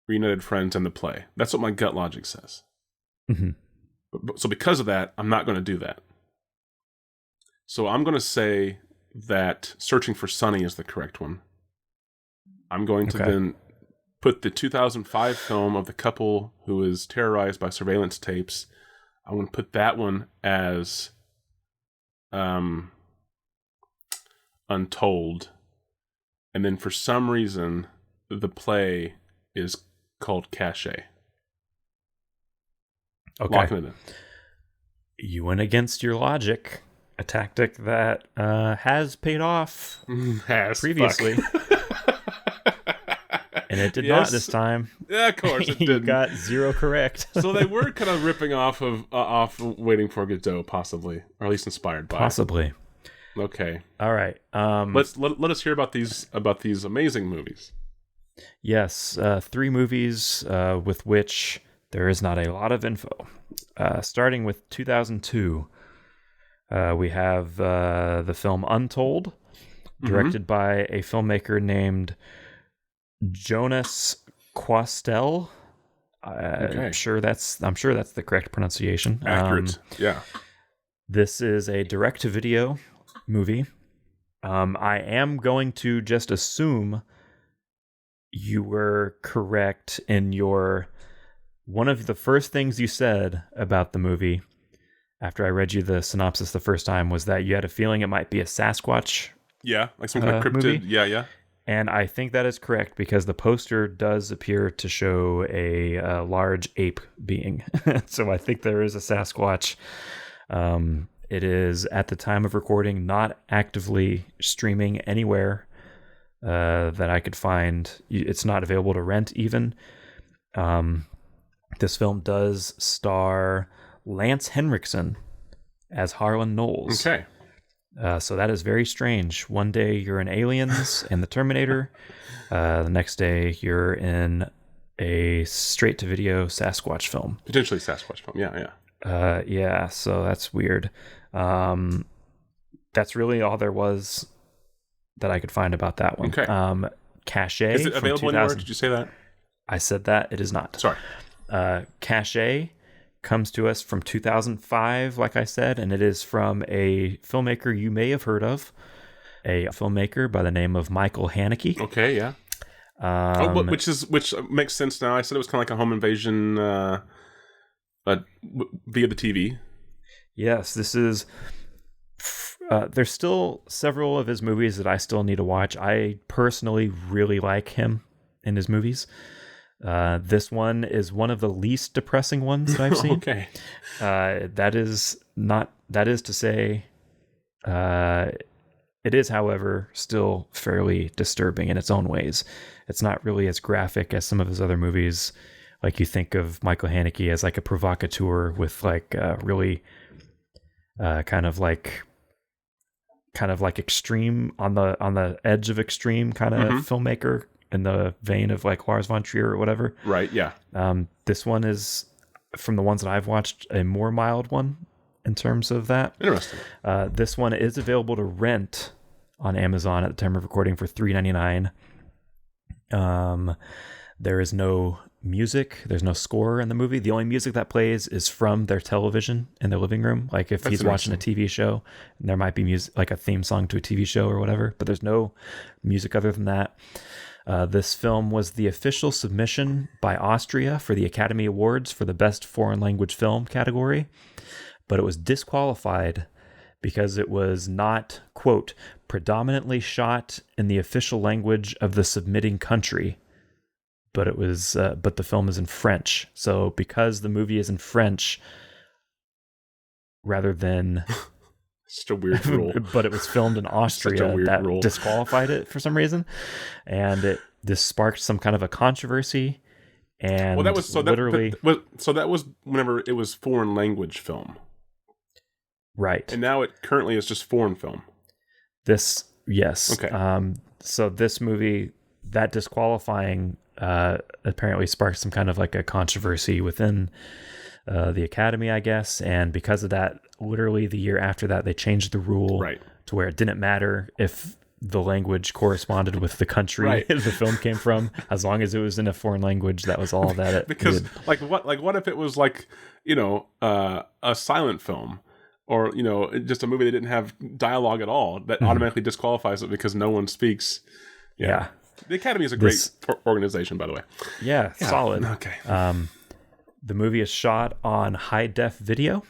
reunited friends and the play. That's what my gut logic says. So because of that, I'm not going to do that. So I'm going to say that Searching for Sonny is the correct one. I'm going to then put the 2005 film of the couple who is terrorized by surveillance tapes. I'm going to put that one as Untold. And then for some reason, the play is called CACHÉ. Okay. Locking it in. You went against your logic. A tactic that has paid off previously. And it did not this time. Yeah, of course it didn't. You got 0 correct. So they were kind of ripping off Waiting for Godot, possibly, or at least inspired by. Possibly. Okay. All right. Let us hear about these amazing movies. Yes, 3 movies with which there is not a lot of info. Starting with 2002, We have the film Untold, directed by a filmmaker named Jonas Quastel. I'm sure that's the correct pronunciation. Accurate. Yeah. This is a direct-to-video movie. I am going to just assume you were correct in one of the first things you said about the movie after I read you the synopsis the first time was that you had a feeling it might be a Sasquatch. Yeah, like some kind of cryptid. Movie. Yeah. And I think that is correct because the poster does appear to show a large ape being. So I think there is a Sasquatch. It is, at the time of recording, not actively streaming anywhere that I could find. It's not available to rent even. This film does star Lance Henriksen as Harlan Knowles. Okay. So that is very strange. One day you're in Aliens and the Terminator. The next day you're in a straight-to-video Sasquatch film. Potentially Sasquatch film. Yeah. Yeah, so that's weird. That's really all there was that I could find about that one. Okay. CACHÉ. Is it available anywhere? Did you say that? I said that. It is not. Sorry. CACHÉ comes to us from 2005, like I said, and it is from a filmmaker you may have heard of, a filmmaker by the name of Michael Haneke. Okay, yeah. Which makes sense now. I said it was kind of like a home invasion via the TV. Yes, this is... there's still several of his movies that I still need to watch. I personally really like him in his movies. This one is one of the least depressing ones that I've seen. Okay. That is to say, it is, however, still fairly disturbing in its own ways. It's not really as graphic as some of his other movies. Like you think of Michael Haneke as like a provocateur with like really kind of like extreme on the edge of extreme kind of filmmaker in the vein of like Lars von Trier or whatever. Right. Yeah. This one is, from the ones that I've watched, a more mild one in terms of that. Interesting. This one is available to rent on Amazon at the time of recording for $3.99. There is no music. There's no score in the movie. The only music that plays is from their television in their living room. Like if he's watching a TV show, and there might be music, like a theme song to a TV show or whatever, but there's no music other than that. This film was the official submission by Austria for the Academy Awards for the Best Foreign Language Film category, but it was disqualified because it was not, quote, predominantly shot in the official language of the submitting country, but the film is in French. So because the movie is in French, rather than... Such a weird rule. But it was filmed in Austria. That rule disqualified it for some reason. And this sparked some kind of a controversy. And that was whenever it was foreign language film. Right. And now it currently is just foreign film. Yes. Okay. So this movie, that disqualifying apparently sparked some kind of like a controversy within the Academy, I guess. And because of that, literally the year after that, they changed the rule to where it didn't matter if the language corresponded with the country the film came from, as long as it was in a foreign language. That was all that it because did. what if it was like, a silent film, or just a movie that didn't have dialogue at all, that automatically disqualifies it because no one speaks. Yeah. The Academy is a great organization, by the way. Yeah, solid. Okay. The movie is shot on high-def video.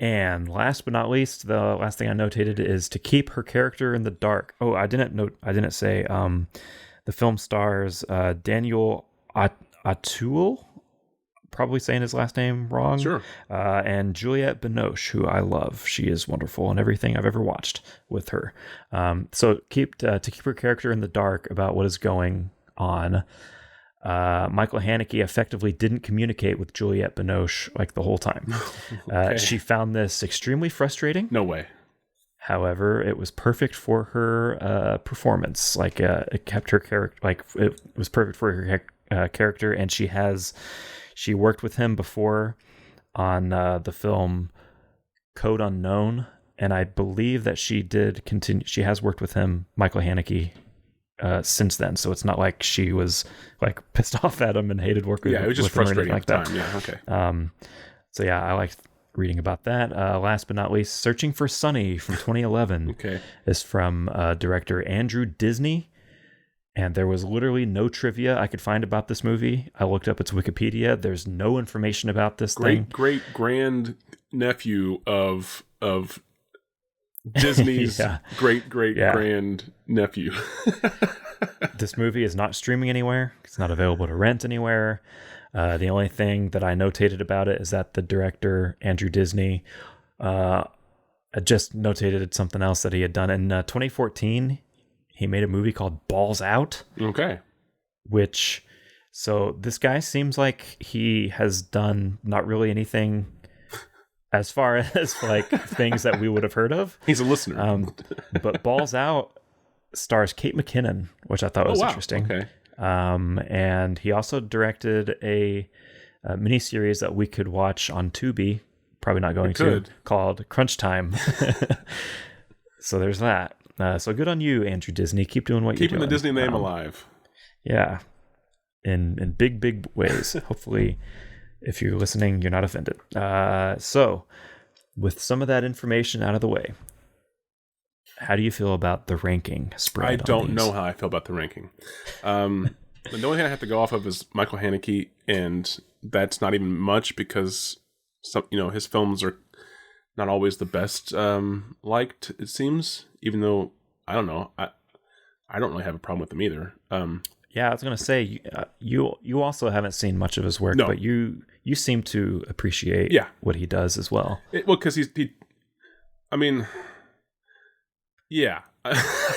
And last but not least, the last thing I notated is to keep her character in the dark. Oh, I didn't say the film stars Daniel Atul, probably saying his last name wrong. Sure. And Juliette Binoche, who I love. She is wonderful in everything I've ever watched with her. So to keep her character in the dark about what is going on, Michael Haneke effectively didn't communicate with Juliette Binoche like the whole time. Okay. She found this extremely frustrating. No way. However, it was perfect for her performance. Like it kept her character, like it was perfect for her character, and she worked with him before on the film Code Unknown, and I believe that she did continue. She has worked with him, Michael Haneke, since then. So it's not like she was like pissed off at him and hated working. Yeah, it was just frustrating at the time. Yeah, okay. So yeah, I liked reading about that. Last but not least, Searching for Sonny from 2011 is from director Andrew Disney. And there was literally no trivia I could find about this movie. I looked up its Wikipedia. There's no information about this thing. Great grand nephew of Disney's great grand nephew. This movie is not streaming anywhere. It's not available to rent anywhere. The only thing that I notated about it is that the director, Andrew Disney, just notated something else that he had done in 2014. He made a movie called Balls Out. Okay. So this guy seems like he has done not really anything as far as like things that we would have heard of. He's a listener. But Balls Out stars Kate McKinnon, which I thought was interesting. Okay. And he also directed a miniseries that we could watch on Tubi, probably not going to, called Crunch Time. So there's that. So good on you, Andrew Disney. Keep doing what you're doing. Keeping the Disney name alive. Yeah. In big ways. Hopefully, if you're listening, you're not offended. So with some of that information out of the way, how do you feel about the ranking spread? I don't know how I feel about the ranking. The only thing I have to go off of is Michael Haneke, and that's not even much because his films are not always the best liked, it seems, even though I don't know, I don't really have a problem with them either. Yeah, I was gonna say you also haven't seen much of his work, but you seem to appreciate what he does as well. Because he I mean, yeah.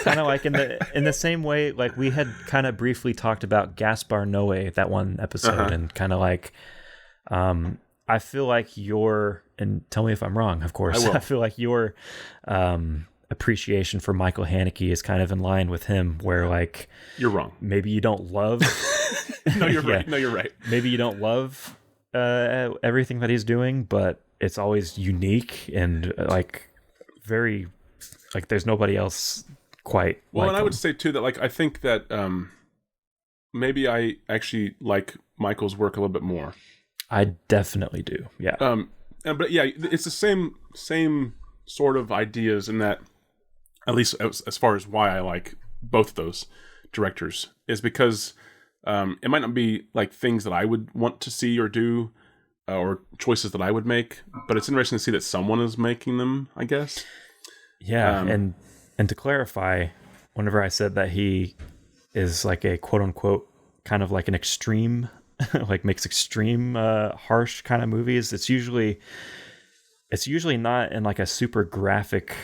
Kind of like in the same way, like we had kind of briefly talked about Gaspar Noé that one episode, and kind of like I feel like and tell me if I'm wrong, of course. I feel like your appreciation for Michael Haneke is kind of in line with him, where like you're wrong. Maybe you don't love. No, you're right. No, you're right. Maybe you don't love everything that he's doing, but it's always unique and like very like there's nobody else quite. Well, like and I him. would say too that like I think that maybe I actually like Michael's work a little bit more. I definitely do. Yeah. But yeah, it's the same sort of ideas in that, at least as far as why I like both of those directors, is because it might not be like things that I would want to see or do, or choices that I would make, but it's interesting to see that someone is making them, I guess. Yeah, and to clarify, whenever I said that he is like a quote unquote kind of like an extreme, like makes extreme harsh kind of movies, it's usually not in like a super graphic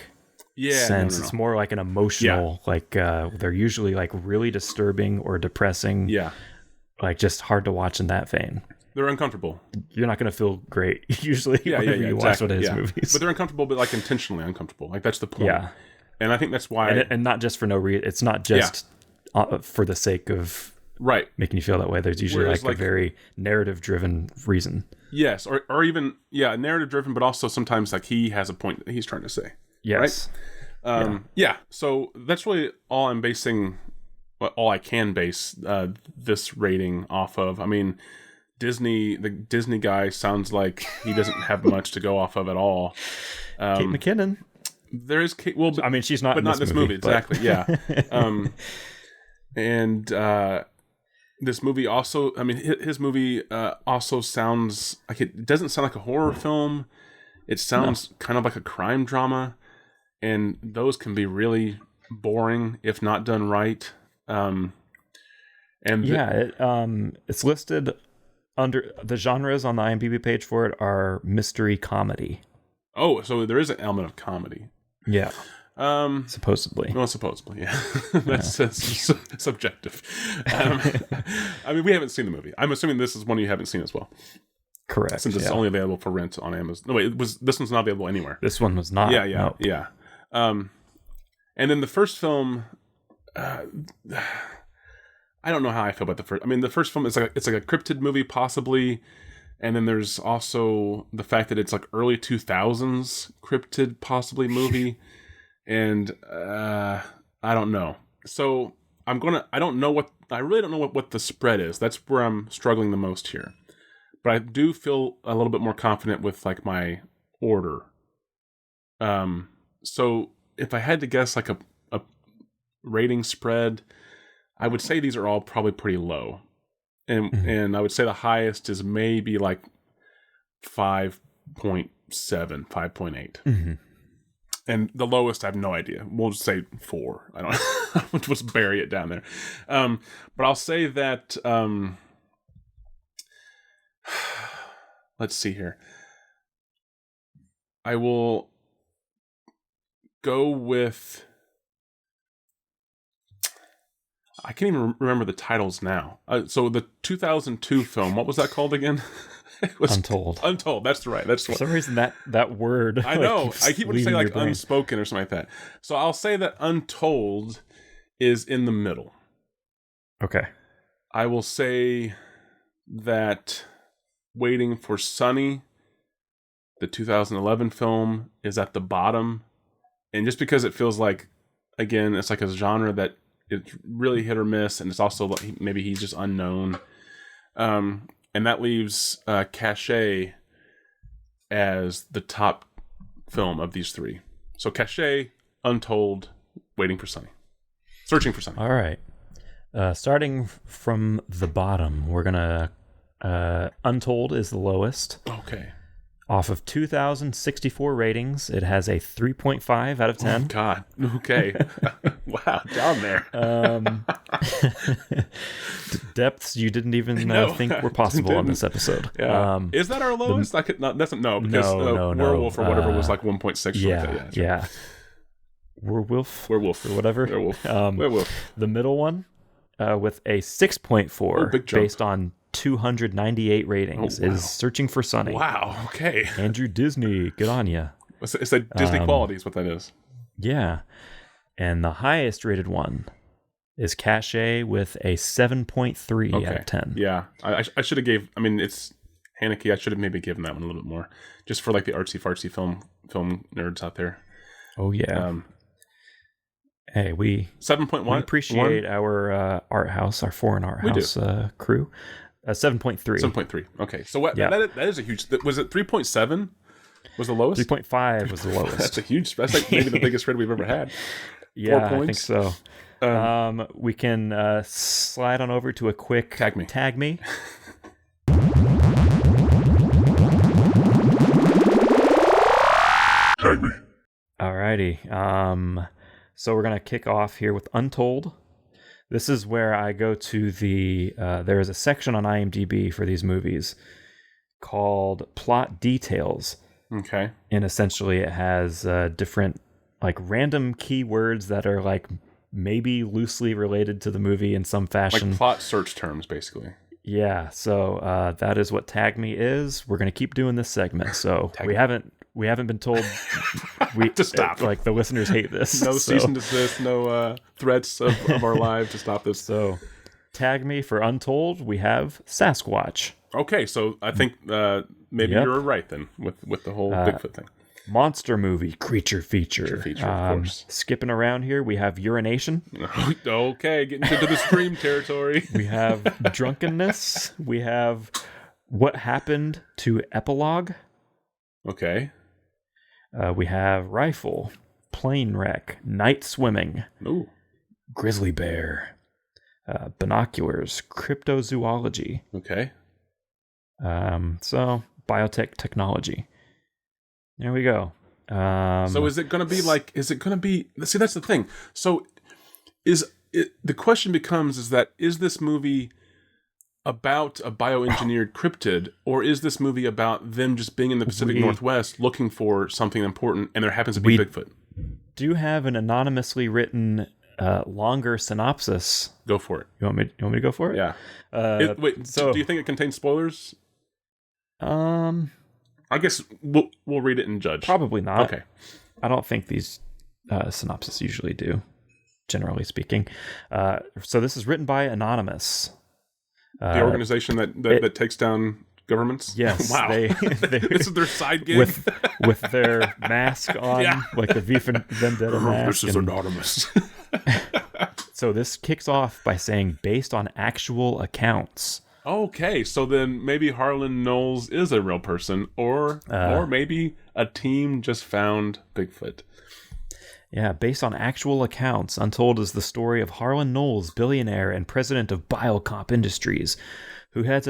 sense. No. It's more like an emotional, like they're usually like really disturbing or depressing. Yeah, like just hard to watch in that vein. They're uncomfortable. You're not going to feel great usually whenever you watch one of his movies. But they're uncomfortable, but like intentionally uncomfortable. Like that's the point. Yeah. And I think that's why... And not just for no reason. It's not just for the sake of making you feel that way. There's usually like a very narrative-driven reason. Yes, or even, narrative-driven, but also sometimes like he has a point that he's trying to say. Yes. Right? So that's really all I'm basing... all I can base this rating off of. I mean... the Disney guy sounds like he doesn't have much to go off of at all. Kate McKinnon. There is Kate. Well, I mean, she's not, but in not this movie. But... Exactly. Yeah. And this movie also. I mean, his movie also sounds like it doesn't sound like a horror film. It sounds kind of like a crime drama, and those can be really boring if not done right. It's listed. Under the genres on the IMDb page for it are mystery comedy. Oh, so there is an element of comedy. Yeah. Supposedly. Well, supposedly, yeah. That's subjective. I mean, we haven't seen the movie. I'm assuming this is one you haven't seen as well. Correct. Since it's only available for rent on Amazon. No, wait, this one's not available anywhere. This one was not. Yeah. Nope. Yeah. And then the first film... I don't know how I feel about the first. I mean, the first film is it's like a cryptid movie, possibly. And then there's also the fact that it's like early 2000s cryptid possibly movie. And I don't know. So I really don't know what the spread is. That's where I'm struggling the most here. But I do feel a little bit more confident with like my order. So if I had to guess like a rating spread, I would say these are all probably pretty low. And I would say the highest is maybe like 5.7, 5.8. Mm-hmm. And the lowest, I have no idea. We'll just say 4. I don't know. We'll just bury it down there. But I'll say that, let's see here. I will go with, I can't even remember the titles now. So the 2002 film, what was that called again? It was Untold. Untold. That's right. That's for some reason that word. I know. I keep wanting to say like unspoken or something like that. So I'll say that Untold is in the middle. Okay. I will say that Waiting for Sonny, the 2011 film, is at the bottom. And just because it feels like, again, it's like a genre that it's really hit or miss, and it's also like maybe he's just unknown. And that leaves CACHÉ as the top film of these 3. So CACHÉ, Untold, Waiting for Sonny. Searching for Sonny. All right. Starting from the bottom, we're going to... Untold is the lowest. Okay. Off of 2,064 ratings, it has a 3.5 out of 10. Oh, God. Okay. Wow, down there. Depths you didn't even think were possible on this episode. Yeah. Is that our lowest? I could not. That's no, because Werewolf or whatever was like 1.6. Yeah. Werewolf or whatever. Werewolf. The middle one with a 6.4 based on 298 ratings is Searching for Sonny. Wow. Okay. Andrew Disney, good on you. It's like Disney quality is what that is. Yeah. And the highest rated one is CACHÉ with a 7.3 out of 10. Yeah. I should have gave, I mean, it's Haneke. I should have maybe given that one a little bit more just for like the artsy fartsy film nerds out there. Oh yeah. Hey, we 7.1. We appreciate our art house, our foreign art house crew. 7.3. 7.3. Okay. So what? Yeah. That is a huge. Was it 3.7? Was the lowest? 3.5 was the lowest. That's a huge. That's like maybe the biggest rating we've ever had. Yeah, 4 points. I think so. We can slide on over to a quick Tag me. Tag me. Alrighty. So we're gonna kick off here with Untold. This is where I go to the. There is a section on IMDb for these movies called Plot Details. Okay. And essentially, it has different like random keywords that are like maybe loosely related to the movie in some fashion. Like plot search terms, basically. Yeah. So that is what Tag Me is. We're gonna keep doing this segment. So we haven't been told to stop. Like the listeners hate this. No cease and desist, no threats of our lives to stop this. So Tag Me for Untold, we have Sasquatch. Okay, so I think maybe you're right then with the whole Bigfoot thing. Monster movie, Creature Feature. Creature Feature, of course. Skipping around here, we have Urination. Okay, getting into the Scream territory. We have Drunkenness. We have What Happened to Epilogue. Okay. We have Rifle, Plane Wreck, Night Swimming, Ooh. Grizzly Bear, Binoculars, Cryptozoology. Okay. So biotech technology. There we go. So is it going to be, see, that's the thing. So the question becomes, is this movie about a bioengineered cryptid, or is this movie about them just being in the Pacific Northwest looking for something important, and there happens to be Bigfoot? Do have an anonymously written longer synopsis. Go for it. You want me to go for it? Yeah. So do you think it contains spoilers? I guess we'll read it and judge. Probably not. Okay. I don't think these synopses usually do, generally speaking. So this is written by Anonymous. The organization that takes down governments? Yes. Wow. This is their side gig? With their mask on, like the V for Vendetta mask. This is anonymous. So this kicks off by saying, based on actual accounts. Okay, so then maybe Harlan Knowles is a real person, or maybe a team just found Bigfoot. Yeah, based on actual accounts, Untold is the story of Harlan Knowles, billionaire and president of Biocomp Industries, who heads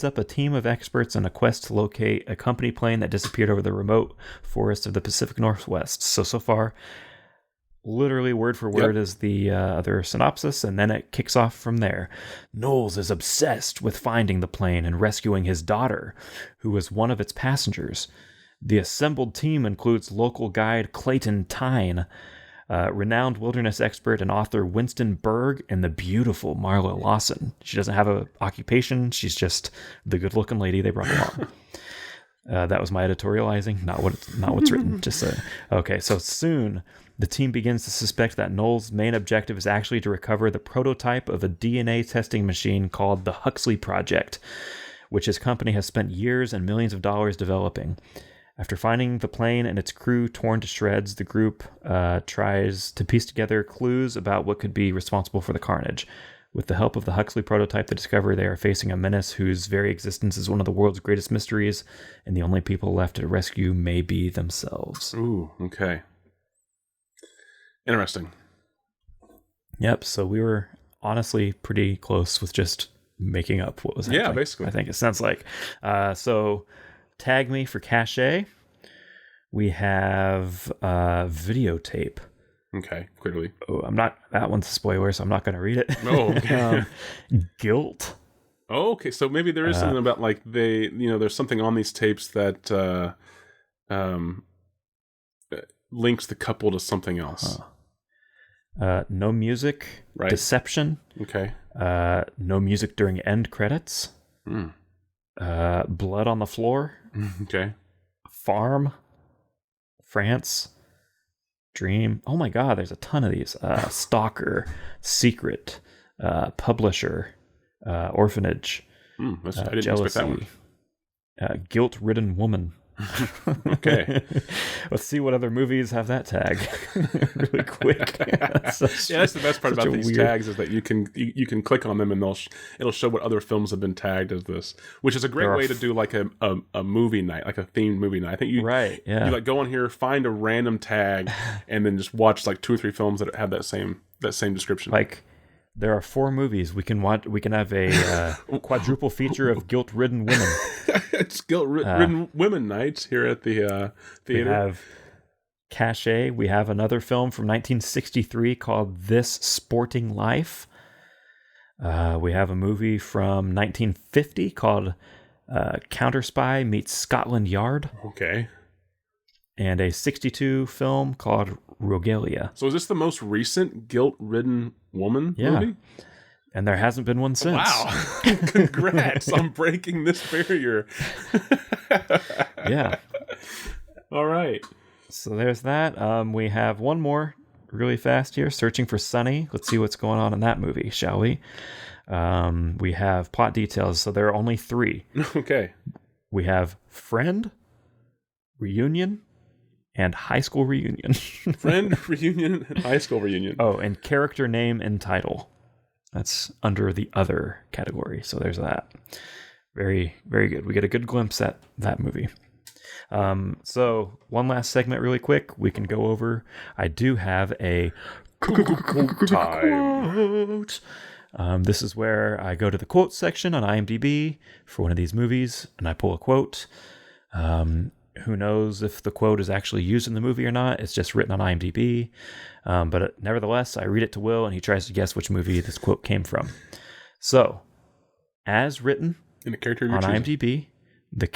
up a team of experts on a quest to locate a company plane that disappeared over the remote forests of the Pacific Northwest. So far, literally word for word is the other synopsis, and then it kicks off from there. Knowles is obsessed with finding the plane and rescuing his daughter, who was one of its passengers. The assembled team includes local guide Clayton Tyne, renowned wilderness expert and author Winston Berg, and the beautiful Marla Lawson. She doesn't have an occupation. She's just the good-looking lady they brought along. That was my editorializing, not what's written. Just okay. So soon, the team begins to suspect that Knowles' main objective is actually to recover the prototype of a DNA testing machine called the Huxley Project, which his company has spent years and millions of dollars developing. After finding the plane and its crew torn to shreds, the group tries to piece together clues about what could be responsible for the carnage. With the help of the Huxley prototype, they discover they are facing a menace whose very existence is one of the world's greatest mysteries, and the only people left to rescue may be themselves. Ooh, okay. Interesting. Yep, so we were honestly pretty close with just making up what was happening. Yeah, basically. I think it sounds like. So tag me for CACHÉ. We have videotape. Okay, clearly. Oh, that one's a spoiler, so I'm not going to read it. Oh, okay. Guilt. Oh, okay. So maybe there is something about like there's something on these tapes that links the couple to something else. No music. Right. Deception. Okay. No music during end credits. Blood on the floor. Okay. Farm. France. Dream. Oh my God, there's a ton of these. Stalker. Secret. Publisher. Orphanage. I didn't Jealousy. expect that one. Guilt-ridden woman. Okay. Let's see what other movies have that tag really quick. That's the best part about these tags is that you can click on them and it'll show what other films have been tagged as this, which is a great way to do like a movie night, like a themed movie night. I think you like go on here, find a random tag, and then just watch like 2 or 3 films that have that same description. Like, there are 4 movies we can watch. We can have a quadruple feature of guilt-ridden women. It's guilt-ridden women nights here at the theater. We have CACHÉ. We have another film from 1963 called This Sporting Life. We have a movie from 1950 called Counter Spy Meets Scotland Yard. Okay. And a 62 film called Rogelia. So is this the most recent guilt-ridden woman movie? And there hasn't been one since. Wow. Congrats on breaking this barrier. Yeah. All right. So there's that. We have one more really fast here, Searching for Sonny. Let's see what's going on in that movie, shall we? We have plot details. So there are only 3. Okay. We have Friend, Reunion, and High School Reunion. Friend, Reunion, and High School Reunion. Oh, and character name and title. That's under the other category. So there's that. Very, very good. We get a good glimpse at that movie. So one last segment really quick. We can go over. I do have a quote. This is where I go to the quote section on IMDb for one of these movies, and I pull a quote. Who knows if the quote is actually used in the movie or not? It's just written on IMDb. But nevertheless, I read it to Will, and he tries to guess which movie this quote came from. So, as written in the character on IMDb, the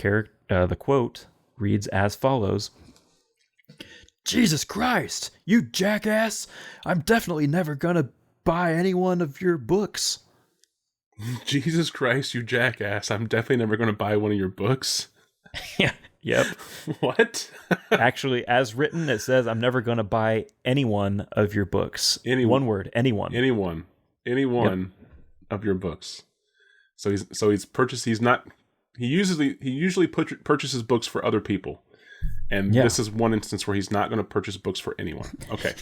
quote reads as follows: "Jesus Christ, you jackass! I'm definitely never gonna buy any one of your books." Jesus Christ, you jackass! I'm definitely never gonna buy one of your books. Yeah. Yep. What? Actually, as written, it says, "I'm never going to buy any one of your books." One word, anyone. Anyone of your books. So he's purchased. He's not he usually purchases books for other people, and this is one instance where he's not going to purchase books for anyone. Okay.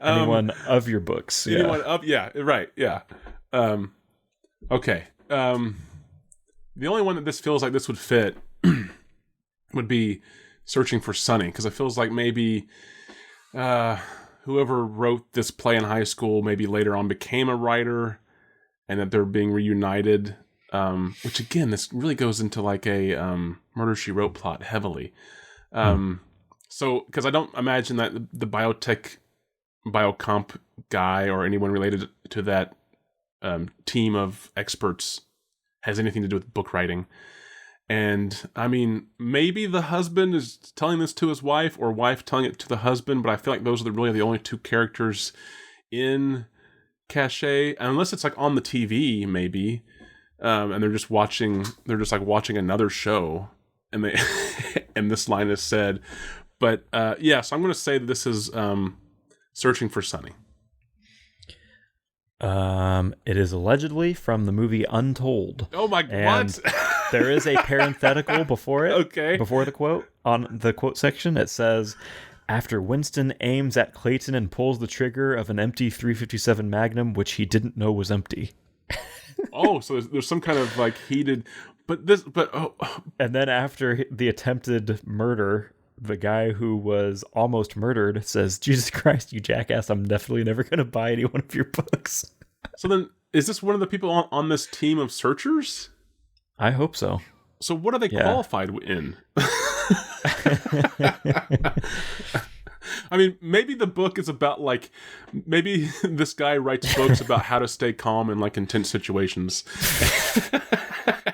Anyone of your books. Anyone of right. Yeah. Okay. The only one that this feels like this would fit would be Searching for Sonny, because it feels like maybe whoever wrote this play in high school maybe later on became a writer, and that they're being reunited. Which again, this really goes into like a Murder, She Wrote plot heavily. So, because I don't imagine that the biocomp guy or anyone related to that team of experts has anything to do with book writing. And I mean, maybe the husband is telling this to his wife, or wife telling it to the husband, but I feel like those are really the only two characters in CACHÉ, unless it's like on the TV, maybe. And they're just watching watching another show, and they and this line is said. But so I'm going to say that this is Searching for Sonny. It is allegedly from the movie Untold. Oh my God. What? There is a parenthetical before it. Okay. Before the quote, on the quote section, it says, after Winston aims at Clayton and pulls the trigger of an empty .357 Magnum, which he didn't know was empty. Oh, so there's some kind of like heated, and then after the attempted murder, the guy who was almost murdered says, Jesus Christ, you jackass, I'm definitely never going to buy any one of your books. So then, is this one of the people on this team of searchers? I hope so. So what are they qualified in? I mean, maybe the book is about like, maybe this guy writes books about how to stay calm in like intense situations.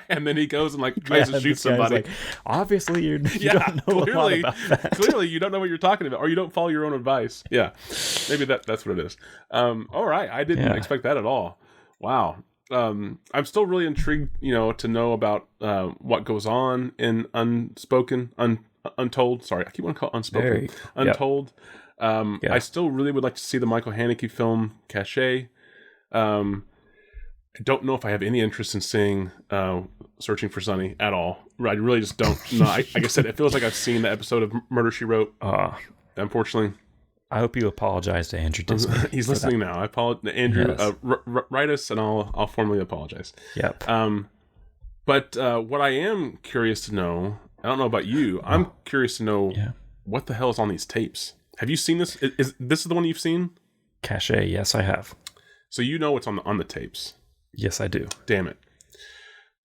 And then he goes and like tries to shoot somebody. Like, obviously, you don't know a lot about that. Clearly, you don't know what you're talking about, or you don't follow your own advice. Yeah, maybe that's what it is. All right, I didn't expect that at all. Wow. I'm still really intrigued, to know about what goes on in Untold. Sorry, I keep wanting to call it Unspoken. Untold. I still really would like to see the Michael Haneke film CACHÉ. I don't know if I have any interest in seeing Searching for Sonny at all. I really just don't. No, like I said, it feels like I've seen the episode of Murder, She Wrote. Unfortunately. I hope you apologize to Andrew Disney. He's listening now. I apologize, Andrew. Yes. Write us, and I'll formally apologize. Yep. But what I am curious to know, I don't know about you. I'm curious to know what the hell is on these tapes. Have you seen this? Is this the one you've seen? CACHÉ. Yes, I have. So you know what's on the tapes. Yes, I do. Damn it.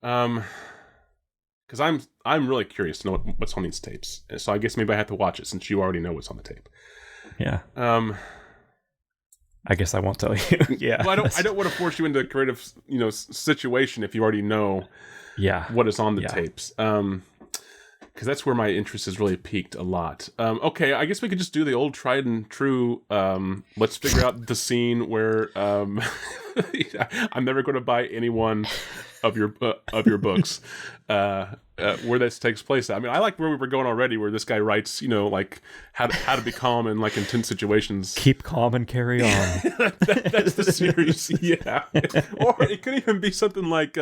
Because I'm really curious to know what's on these tapes. So I guess maybe I have to watch it since you already know what's on the tape. Yeah. I guess I won't tell you. Yeah. Well, I don't want to force you into a creative, situation if you already know. What is on the tapes. Because that's where my interest is really piqued a lot. Okay, I guess we could just do the old tried and true. Let's figure out the scene where I'm never going to buy any one of your books. Where this takes place. I mean, I like where we were going already, where this guy writes, like how to be calm in like intense situations. Keep calm and carry on. That's the series, yeah. Or it could even be something like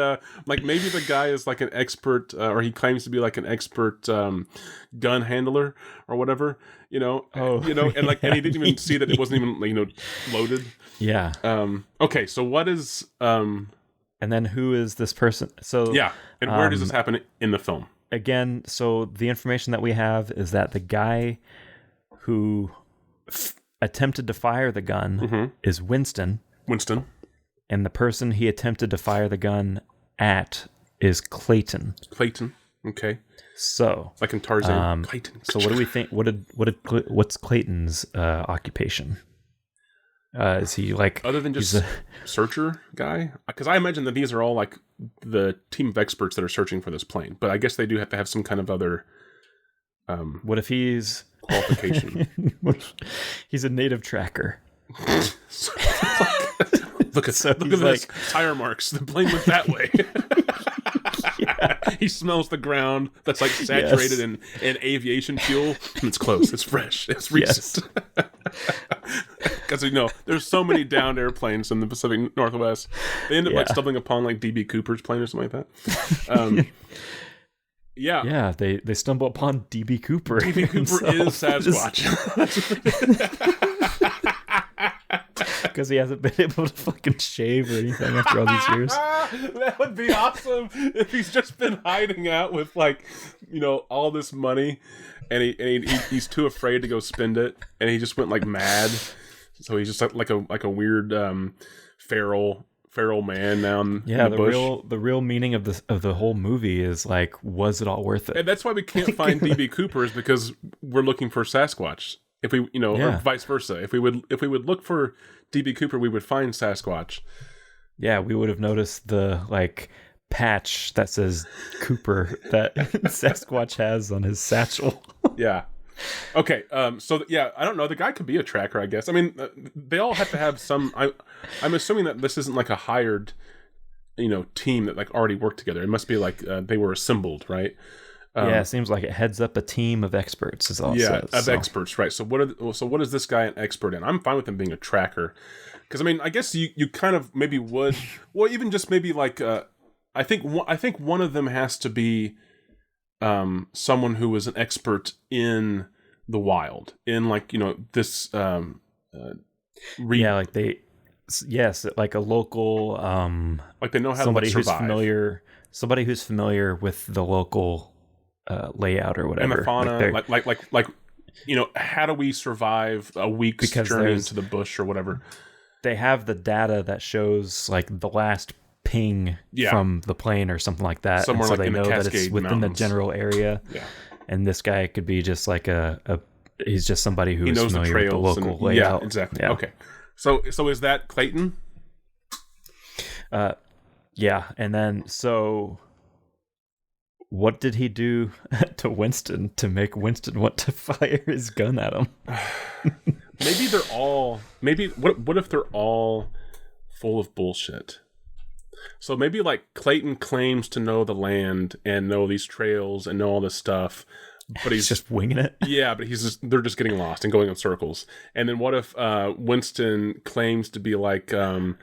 maybe the guy is like an expert, or he claims to be like an expert gun handler or whatever, and he didn't even see that it wasn't even loaded. Yeah. Okay, so what is and then who is this person? So and where does this happen in the film? Again, so the information that we have is that the guy who attempted to fire the gun is Winston. And the person he attempted to fire the gun at is Clayton. Okay. So like in Tarzan. Clayton. So what do we think? What's Clayton's occupation? Is he like other than just searcher guy? Because I imagine that these are all like the team of experts that are searching for this plane, but I guess they do have to have some kind of other. What if he's qualification? He's a native tracker. Look at this tire marks. The plane went that way. He smells the ground that's like saturated in aviation fuel. It's close. It's fresh. It's recent. because there's so many downed airplanes in the Pacific Northwest. They end up like stumbling upon like DB Cooper's plane or something like that. Yeah, they stumble upon DB Cooper. DB Cooper is Sasquatch. Because he hasn't been able to fucking shave or anything after all these years. That would be awesome if he's just been hiding out with like, all this money, and he's too afraid to go spend it, and he just went like mad. So he's just like a weird feral man now in the bush. The real meaning of the whole movie is like, was it all worth it? And that's why we can't find DB Cooper, is because we're looking for Sasquatch. If we, or vice versa. If we would look for DB Cooper, we would find Sasquatch. Yeah, we would have noticed the like patch that says Cooper that Sasquatch has on his satchel. Yeah. Okay. So yeah, I don't know. The guy could be a tracker, I guess. I mean, they all have to have some. I'm assuming that this isn't like a hired, team that like already worked together. It must be like they were assembled, right? It seems like it heads up a team of experts. Is all. Yeah, of experts, right? So what is this guy an expert in? I'm fine with him being a tracker, because I mean, I guess you kind of maybe would, well, even just maybe like I think one of them has to be someone who is an expert in the wild, in like this like a local like they know how somebody to survive. Somebody who's familiar with the local layout or whatever, and the fauna, like how do we survive a week's journey into the bush or whatever. They have the data that shows like the last ping from the plane or something like that, somewhere, and so like they know that it's within mountains. the general area. Yeah, and this guy could be just like he's just somebody who knows familiar the trails with the local layout. Yeah, exactly. Yeah. Okay, so is that Clayton? Yeah, and then so what did he do to Winston to make Winston want to fire his gun at him? Maybe they're all. Maybe what if they're all full of bullshit? So maybe like Clayton claims to know the land and know these trails and know all this stuff, but he's just winging it. Yeah, but they're just getting lost and going in circles. And then what if Winston claims to be like some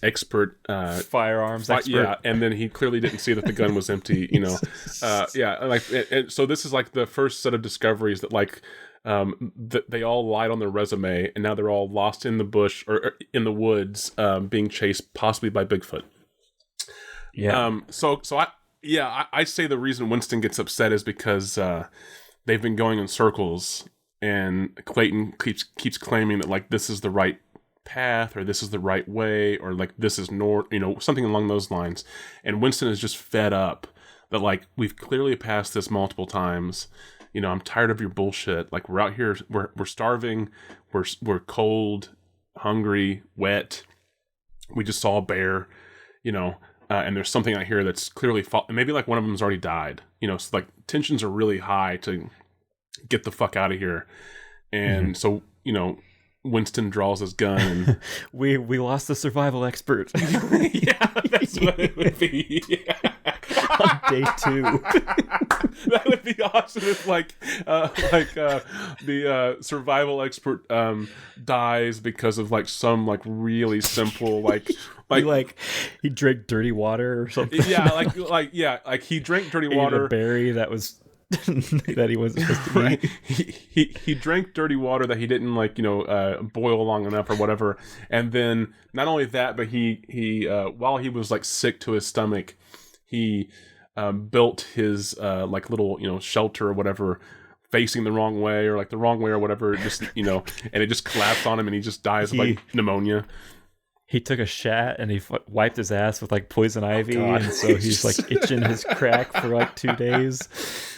expert firearms expert. Yeah, and then he clearly didn't see that the gun was empty. And so this is like the first set of discoveries that like that they all lied on their resume, and now they're all lost in the bush or in the woods, being chased possibly by Bigfoot. Yeah. I say the reason Winston gets upset is because they've been going in circles, and Clayton keeps claiming that like this is the right path, or this is the right way, or like this is north, something along those lines. And Winston is just fed up that like we've clearly passed this multiple times. I'm tired of your bullshit. Like we're out here, we're starving, we're cold, hungry, wet. We just saw a bear, and there's something out here that's clearly maybe like one of them's already died. So like tensions are really high to get the fuck out of here. And so Winston draws his gun and we lost the survival expert. Yeah, that's what it would be. Yeah. On day 2. That would be awesome if the survival expert dies because of like some like really simple like he drank dirty water or something. Yeah, like he drank dirty water. A berry that was that he wasn't supposed to right. He drank dirty water that he didn't boil long enough or whatever. And then not only that, but he while he was like sick to his stomach, he built his like little shelter or whatever facing the wrong way or like the wrong way or whatever, just and it just collapsed on him and he just dies of like pneumonia. He took a shat and he wiped his ass with like poison ivy, and so he's like itching his crack for like 2 days,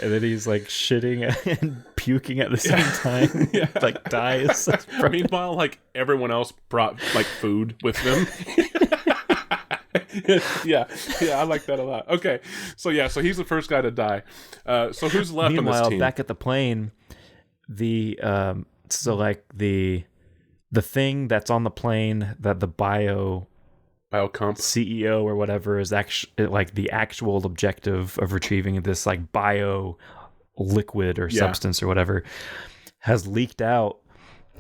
and then he's like shitting and puking at the same time. Yeah. Like dies. Meanwhile, like everyone else brought like food with them. yeah, I like that a lot. Okay, so he's the first guy to die. So who's left on this team? Back at the plane, the the thing that's on the plane that the biocomp CEO or whatever is actually like the actual objective of retrieving this like bio liquid or substance or whatever has leaked out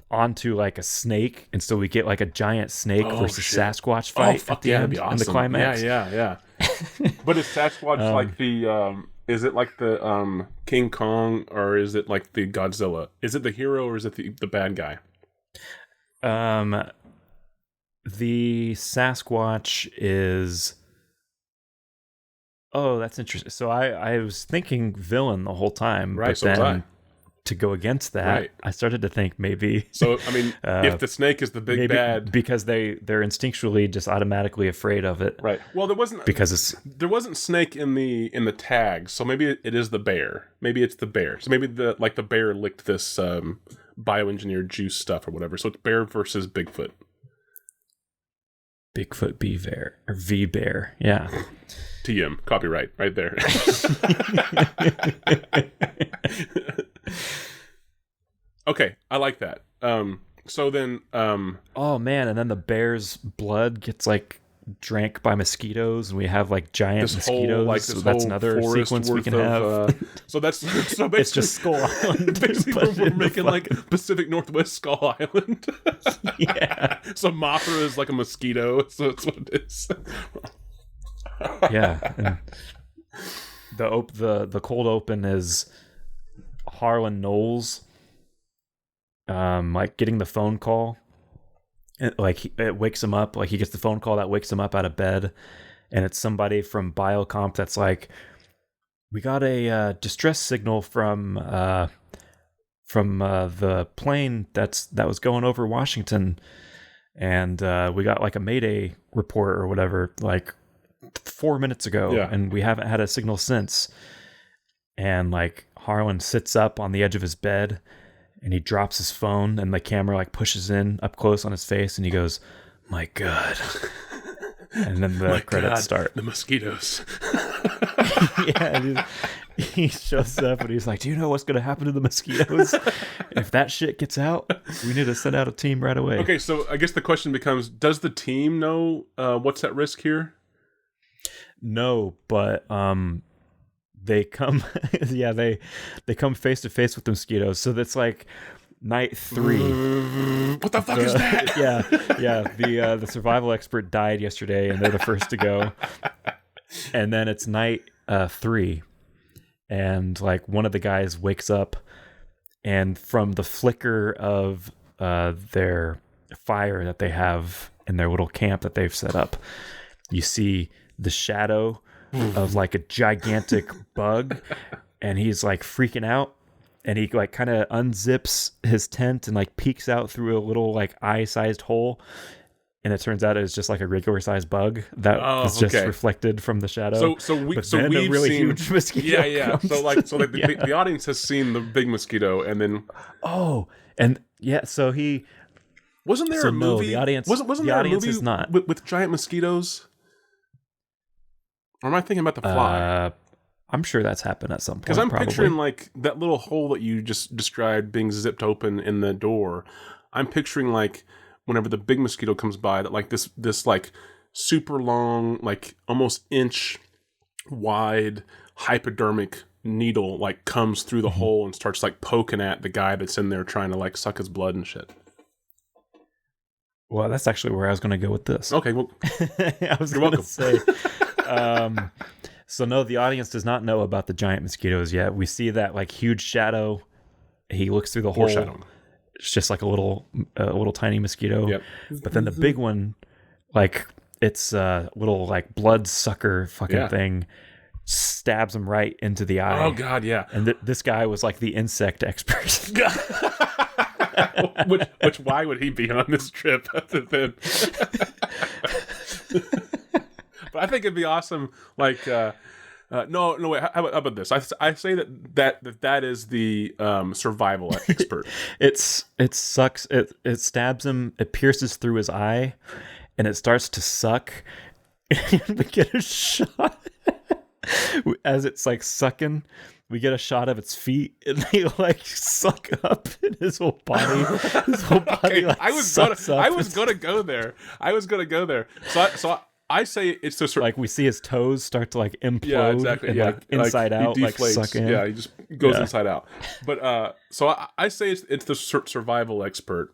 onto like a snake, and so we get like a giant snake versus Sasquatch fight at the end in the climax. Yeah. But is Sasquatch like the is it like the King Kong, or is it like the Godzilla? Is it the hero, or is it the bad guy? The Sasquatch is... Oh, that's interesting. So I was thinking villain the whole time, right? But So then was I. To go against that, right. I started to think maybe. So I mean, if the snake is the big bad, because they're instinctually just automatically afraid of it, right? Well, there wasn't snake in the tag, so maybe it is the bear. Maybe it's the bear. So maybe the bear licked this bioengineered juice stuff or whatever. So it's bear versus Bigfoot. Bigfoot bear or V bear, yeah. TM copyright right there. Okay, I like that. So then, oh man, and then the bear's blood gets like drank by mosquitoes, and we have like giant mosquitoes. So that's another sequence we can have. So basically, it's just Skull Island. Basically, we're making like Pacific Northwest Skull Island. Yeah. So Mothra is like a mosquito. So that's what it is. Yeah. And the cold open is Harlan Knowles, like getting the phone call. It wakes him up. Like he gets the phone call that wakes him up out of bed, and it's somebody from Biocomp that's like, we got a distress signal from the plane that was going over Washington, and we got like a Mayday report or whatever like 4 minutes ago, and we haven't had a signal since. And like Harlan sits up on the edge of his bed, and he drops his phone, and the camera like pushes in up close on his face, and he goes, "My God!" And then the credits start. The mosquitoes. Yeah, and he shows up, and he's like, "Do you know what's going to happen to the mosquitoes? If that shit gets out, we need to send out a team right away." Okay, so I guess the question becomes: does the team know what's at risk here? No, but they come they come face to face with the mosquitoes. So that's like night 3. What the fuck is that? Yeah. The survival expert died yesterday, and they're the first to go. And then it's night 3, and like one of the guys wakes up, and from the flicker of their fire that they have in their little camp that they've set up, you see the shadow of like a gigantic bug, and he's like freaking out, and he like kind of unzips his tent and like peeks out through a little like eye-sized hole, and it turns out it's just like a regular sized bug that was just reflected from the shadow. So we've really seen huge mosquito comes. So the audience has seen the big mosquito, and then so he wasn't there a movie? No, the audience wasn't the there audience a movie is not with giant mosquitoes? Or am I thinking about The Fly? I'm sure that's happened at some point. Because I'm picturing like that little hole that you just described being zipped open in the door. I'm picturing like whenever the big mosquito comes by, that like this like super long, like almost inch wide hypodermic needle like comes through the hole and starts like poking at the guy that's in there trying to like suck his blood and shit. Well, that's actually where I was going to go with this. Okay, well, I was going to say. So no, the audience does not know about the giant mosquitoes yet. We see that like huge shadow. He looks through the hole. It's just like a little tiny mosquito. Yep. But then the big one, like it's a little like blood sucker fucking thing, stabs him right into the eye. Oh God, yeah. And this guy was like the insect expert. which why would he be on this trip other than? But I think it'd be awesome. Like, no, wait. How about this? I say that is the survival expert. It sucks. It stabs him. It pierces through his eye, and it starts to suck. And we get a shot as it's like sucking. We get a shot of its feet, and they like suck up in his whole body. His whole body. Okay, like, I was gonna go there. So I say it's the sort like we see his toes start to like implode. Yeah, exactly. And Yeah, like inside like, out, he like deflates. suck in. Yeah, he just goes inside out. But so I say it's the survival expert,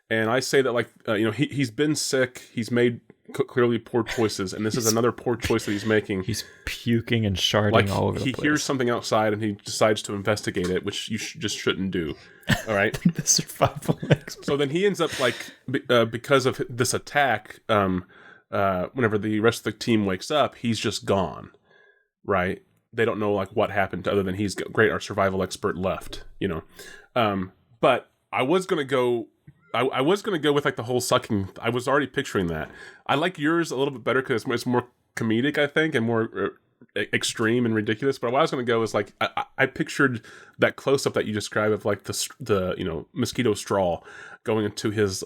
and I say that like he's been sick. He's made clearly poor choices, and this is another poor choice that he's making. He's puking and sharding all over the place. He hears something outside, and he decides to investigate it, which you just shouldn't do. All right, the survival expert. So then he ends up like because of this attack. Whenever the rest of the team wakes up, he's just gone, right? They don't know like what happened other than he's great. Our survival expert left, but I was going to go, I was going to go with like the whole sucking. I was already picturing that. I like yours a little bit better because it's more comedic, I think, and more extreme and ridiculous. But what I was going to go is like, I pictured that close up that you described of like the mosquito straw going into his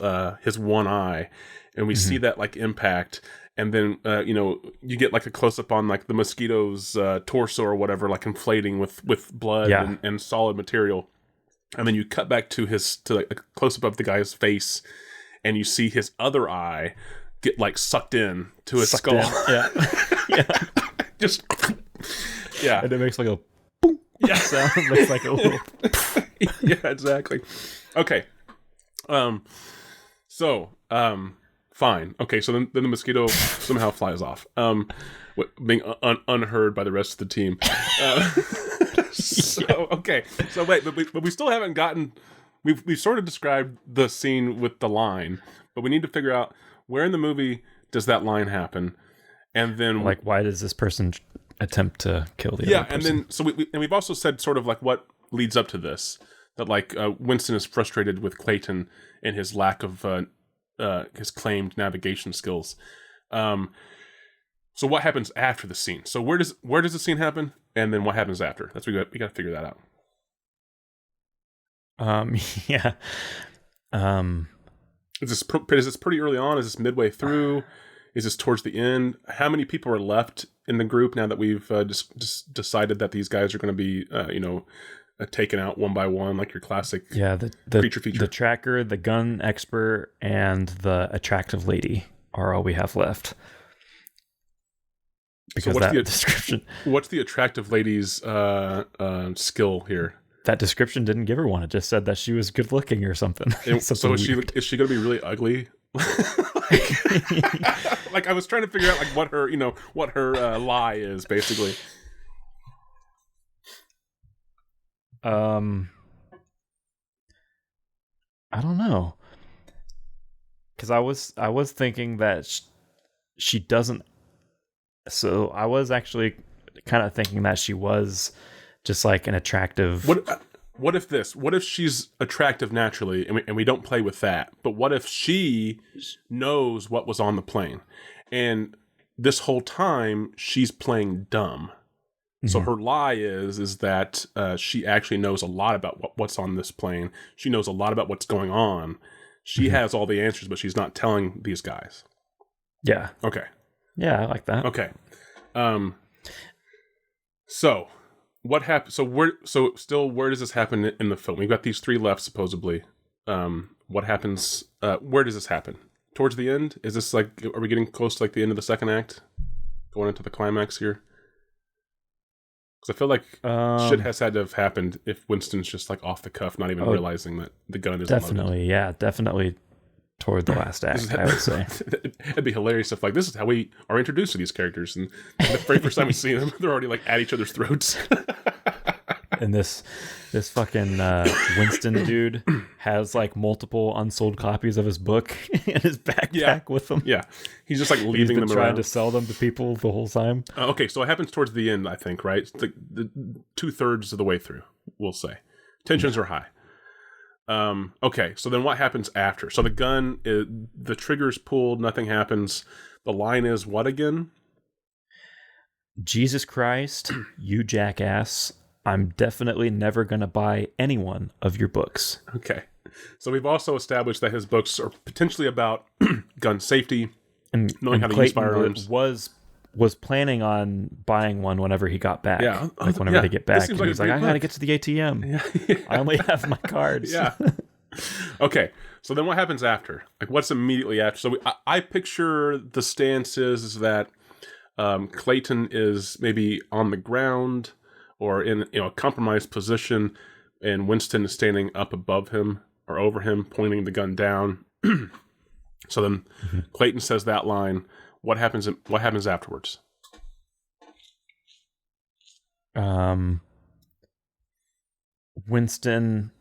one eye. And we see that like impact, and then you get like a close up on like the mosquito's torso or whatever, like inflating with blood and solid material, and then you cut back to like a close up of the guy's face, and you see his other eye get like sucked in to his skull. Yeah, just and it makes like a boom sound. It makes like a little. Yeah, exactly. Okay, fine. Okay, so then the mosquito somehow flies off, being unheard by the rest of the team. But we still haven't gotten. We've sort of described the scene with the line, but we need to figure out where in the movie does that line happen, and then like why does this person attempt to kill the other person? And then so we've also said sort of like what leads up to this, that like Winston is frustrated with Clayton and his lack of his claimed navigation skills. So what happens after the scene? So where does the scene happen, and then what happens after? That's we got to figure that out. Is this pretty early on? Is this midway through? Is this towards the end? How many people are left in the group now that we've just decided that these guys are going to be taken out one by one, like your classic the creature feature? The tracker, the gun expert, and the attractive lady are all we have left. Because so description. What's the attractive lady's skill here? That description didn't give her one. It just said that she was good looking or something. So is she going to be really ugly? Like I was trying to figure out like what her lie is basically. I don't know, because I was thinking that she doesn't. So I was actually kind of thinking that she was just like an attractive. What if she's attractive naturally, and we don't play with that? But what if she knows what was on the plane, and this whole time she's playing dumb? Mm-hmm. So her lie is that she actually knows a lot about what's on this plane. She knows a lot about what's going on. She has all the answers, but she's not telling these guys. Yeah. Okay. Yeah, I like that. Okay. So what happened? So where does this happen in the film? We've got these three left supposedly. What happens? Where does this happen? Towards the end? Is this like? Are we getting close to like the end of the second act? Going into the climax here? Because I feel like shit has had to have happened if Winston's just like off the cuff, not even realizing that the gun is definitely loaded. Yeah, definitely toward the last act. I would say it'd be hilarious if like this is how we are introduced to these characters, and the very first time we see them, they're already like at each other's throats. And this fucking Winston dude has like multiple unsold copies of his book in his backpack with him. Yeah, he's just like leaving them trying around to sell them to people the whole time. Okay, so it happens towards the end, I think, right? It's like the 2/3 of the way through, we'll say. Tensions are high. Okay, so then what happens after? So the trigger's pulled, nothing happens. The line is what again? Jesus Christ, you jackass. I'm definitely never going to buy any one of your books. Okay. So we've also established that his books are potentially about gun safety and knowing how to use firearms. Was planning on buying one whenever he got back. Yeah. Like whenever they get back. And like he's like, I got to get to the ATM. Yeah. I only have my cards. Yeah. Okay. So then what happens after? Like, what's immediately after? So I picture the stance is that Clayton is maybe on the ground or in a compromised position, and Winston is standing up above him or over him, pointing the gun down. So then Clayton says that line. What happens afterwards? Winston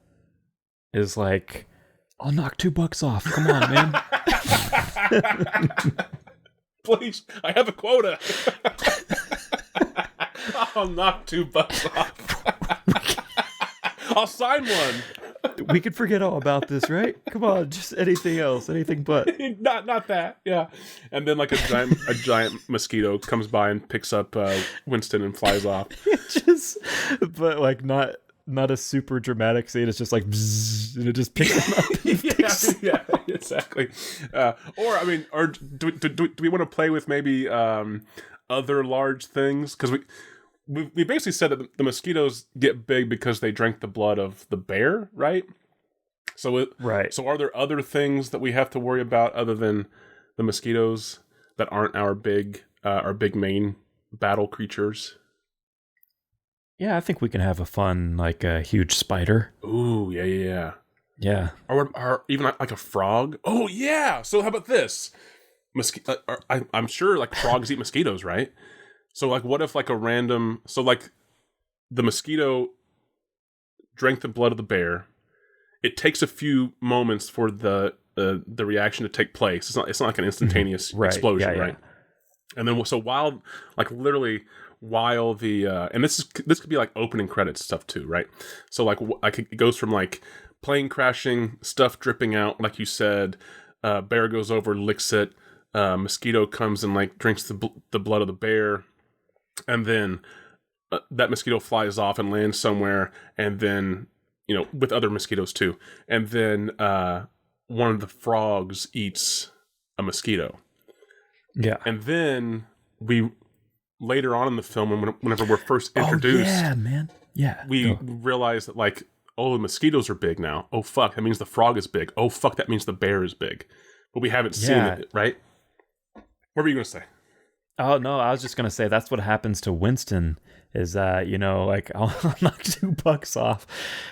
is like, I'll knock $2 off. Come on, man. Please, I have a quota. I'll knock $2 off. I'll sign one. We could forget all about this, right? Come on, just anything else, anything but. not that, yeah. And then like a giant mosquito comes by and picks up Winston and flies off. But like not a super dramatic scene. It's just like bzzz, and it just picks him up. Yeah, exactly. Or do we want to play with maybe other large things? Because we basically said that the mosquitoes get big because they drank the blood of the bear, right? So So are there other things that we have to worry about other than the mosquitoes that aren't our big main battle creatures? Yeah, I think we can have a fun, like a huge spider. Ooh, yeah. Yeah. Or even like a frog. Oh, yeah. So how about this? I'm sure like frogs eat mosquitoes, right? So like what if like the mosquito drank the blood of the bear. It takes a few moments for the reaction to take place. It's not like an instantaneous explosion, right? And then so while the and this could be like opening credits stuff too, right? So like it goes from like plane crashing, stuff dripping out, like you said, bear goes over, licks it, mosquito comes and like drinks the blood of the bear, and then that mosquito flies off and lands somewhere, and then with other mosquitoes too, and then one of the frogs eats a mosquito. Yeah, and then we later on in the film, whenever we're first introduced, we realize that like, oh, the mosquitoes are big now. Oh fuck, that means the frog is big. Oh fuck, that means the bear is big. But we haven't seen it, right? What were you gonna say? Oh no, I was just gonna say that's what happens to Winston. Is like I'll knock $2 off,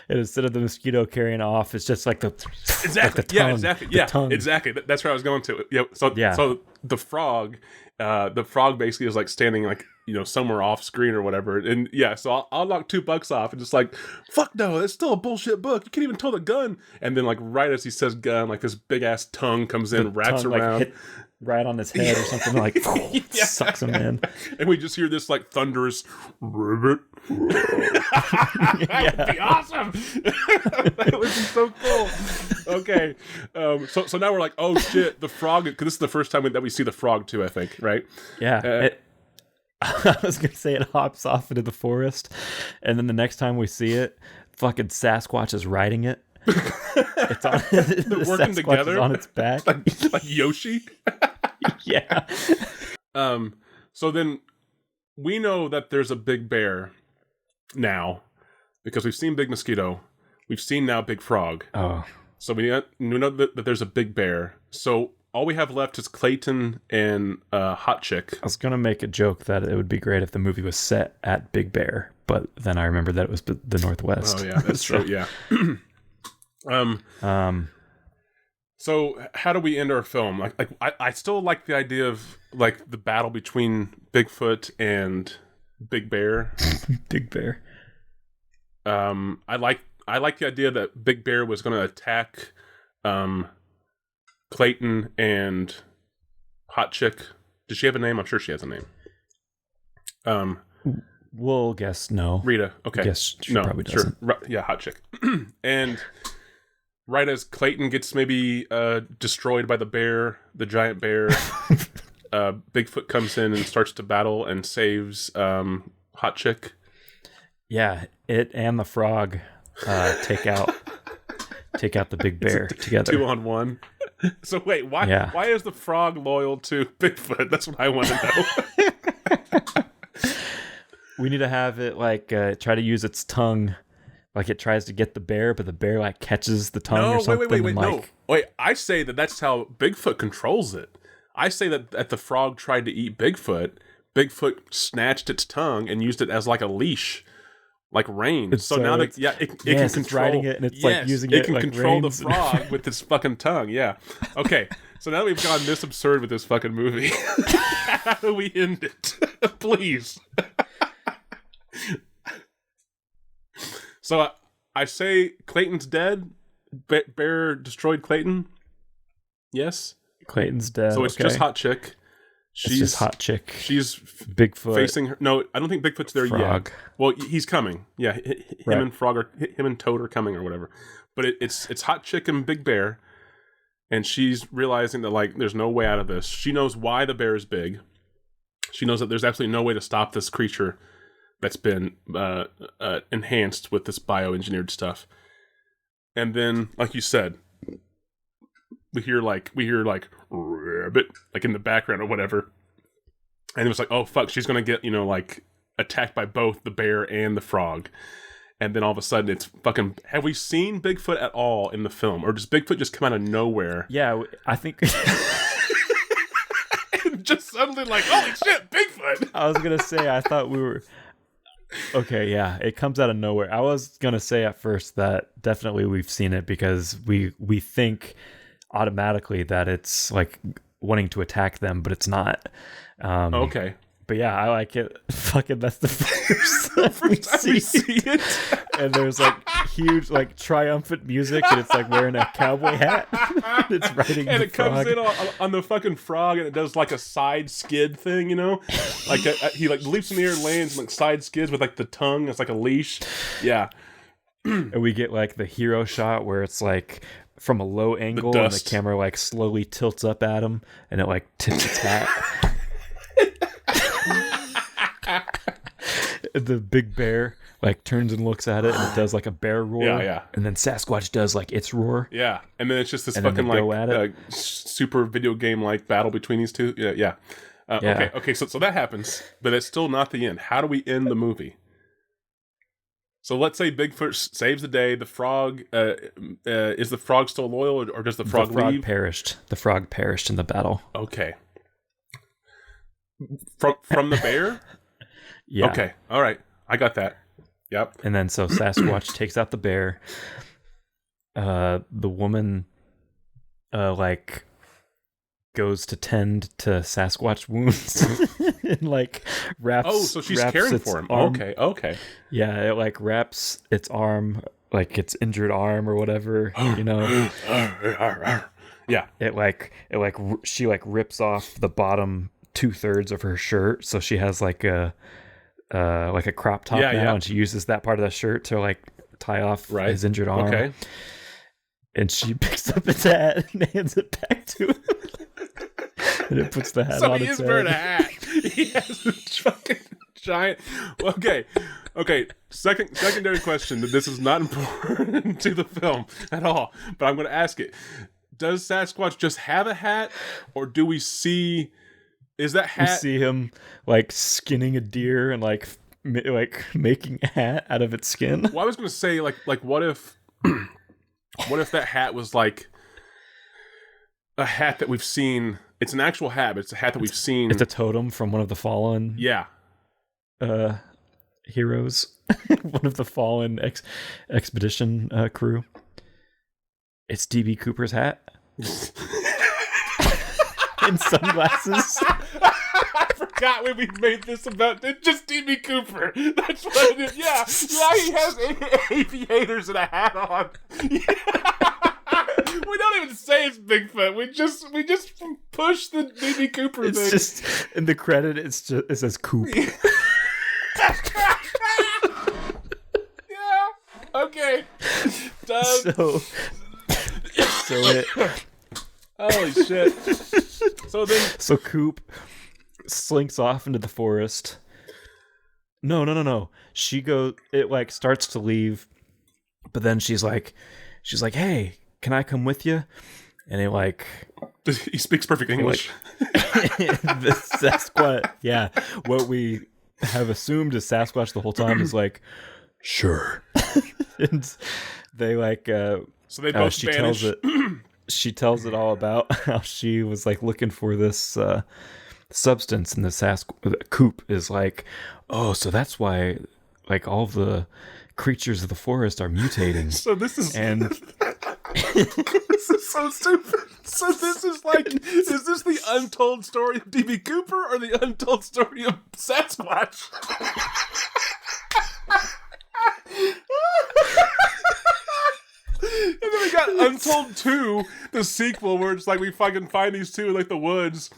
and instead of the mosquito carrying off, it's just like the exactly, like the tongue, exactly. That's where I was going to. Yeah. So the frog basically is like standing like somewhere off screen or whatever, and so I'll knock $2 off, and just like fuck no, that's still a bullshit book. You can't even tow the gun. And then like right as he says gun, like this big ass tongue comes in, wraps around. Like, right on his head or something, like sucks him in, and we just hear this like thunderous ribbit. That would be awesome. That would be so cool. Okay, so now we're like, oh shit, the frog, because this is the first time that we see the frog too, I think, right? Yeah. I was gonna say it hops off into the forest, and then the next time we see it, fucking Sasquatch is riding it. It's on, they're working together on its back, like Yoshi. Yeah. So then we know that there's a big bear now because we've seen Big Mosquito, we've seen now Big Frog. Oh, so we know that there's a big bear. So all we have left is Clayton and Hot Chick. I was gonna make a joke that it would be great if the movie was set at Big Bear, but then I remembered that it was the Northwest. Oh yeah, that's true. Yeah. So how do we end our film? Like I still like the idea of like the battle between Bigfoot and Big Bear. Big Bear. I like the idea that Big Bear was going to attack Clayton and Hot Chick. Does she have a name? I'm sure she has a name. We'll guess no. Rita. Okay. Guess she probably doesn't. Sure. Yeah, Hot Chick. And right as Clayton gets maybe destroyed by the giant bear, Bigfoot comes in and starts to battle and saves Hot Chick. Yeah, it and the frog take out the big bear together. 2-on-1. So wait, why is the frog loyal to Bigfoot? That's what I want to know. We need to have it like try to use its tongue like it tries to get the bear, but the bear like catches the tongue or something. Wait, I say that's how Bigfoot controls it. I say that the frog tried to eat Bigfoot snatched its tongue and used it as like a leash, like reins. So now that it can control riding it, and it's like using it can like control reins. the frog with its fucking tongue. Yeah. Okay. So now that we've gone this absurd with this fucking movie, how do we end it? Please. So I say Clayton's dead. Bear destroyed Clayton. Yes. Clayton's dead. So it's just hot chick. She's just hot chick. She's Bigfoot facing her. No, I don't think Bigfoot's there frog. yet. Well, he's coming. Yeah, him and Toad are coming or whatever. But it's hot chick and Big Bear, and she's realizing that like there's no way out of this. She knows why the bear is big. She knows that there's absolutely no way to stop this creature that's been enhanced with this bioengineered stuff. And then, like you said, we hear like rabbit like in the background or whatever, and it was like, oh fuck, she's gonna get like attacked by both the bear and the frog. And then all of a sudden it's fucking, have we seen Bigfoot at all in the film, or does Bigfoot just come out of nowhere? Yeah, I think and just suddenly like, holy shit, Bigfoot. I was gonna say, I thought we were okay. Yeah, it comes out of nowhere. I was gonna say at first that definitely we've seen it, because we think automatically that it's like wanting to attack them, but it's not. Okay. But yeah, I like it. Fucking, that's the first time we see it. And there's like huge, like triumphant music, and it's like wearing a cowboy hat. It's riding and the it comes frog. in on the fucking frog, and it does like a side skid thing, like he like leaps in the air and lands, and like side skids with like the tongue. It's like a leash. Yeah. And we get like the hero shot where it's like from a low angle, and the camera like slowly tilts up at him, and it like tips its hat. The big bear like turns and looks at it, and it does like a bear roar. Yeah. And then Sasquatch does like its roar. Yeah. And then it's just this and fucking like super video game like battle between these two. Yeah. Okay. So that happens, but it's still not the end. How do we end the movie? So let's say Bigfoot saves the day. The frog is the frog still loyal, or does the frog leave? Perished. The frog perished in the battle. Okay. From the bear? Yeah. Okay. All right. I got that. Yep. And then so Sasquatch takes out the bear. The woman like goes to tend to Sasquatch wounds and like wraps. Oh, so she's caring for him. Arm. Okay. Yeah, it like wraps its arm, like its injured arm or whatever, Yeah. She like rips off the bottom 2/3 of her shirt, so she has like a crop top now, and she uses that part of the shirt to like tie off his injured arm. Okay. And she picks up its hat and hands it back to him. And it puts the hat on its head. So he is wearing a hat. He has a fucking giant... Okay. Secondary question, that this is not important to the film at all, but I'm going to ask it. Does Sasquatch just have a hat, or do we see... Is that hat... We see him like skinning a deer and like making a hat out of its skin. Well, I was going to say like what if what if that hat was like a hat that we've seen? It's an actual hat, but it's a hat that we've seen. It's a totem from one of the fallen. Yeah. Heroes. One of the fallen expedition crew. It's DB Cooper's hat. And sunglasses. I forgot when we made this about just DB Cooper. That's what it is. Yeah, he has aviators and a hat on. Yeah. We don't even say it's Bigfoot. We just push the DB Cooper thing. It's just in the credit. It says Coop. Yeah. Okay. So it. Holy shit. So Coop slinks off into the forest. No. It like starts to leave, but then she's like, hey, can I come with you? And he speaks perfect English. The Sasquatch, yeah. What we have assumed is Sasquatch the whole time is like, sure. And they like so they both vanish. She tells it all about how she was like looking for this substance, and the Coop is like, oh, so that's why like all the creatures of the forest are mutating. So this is and this is so stupid. So this is like, is this the untold story of D.B. Cooper or the untold story of Sasquatch? And then we got Untold 2, the sequel, where it's like we find these two in like the woods.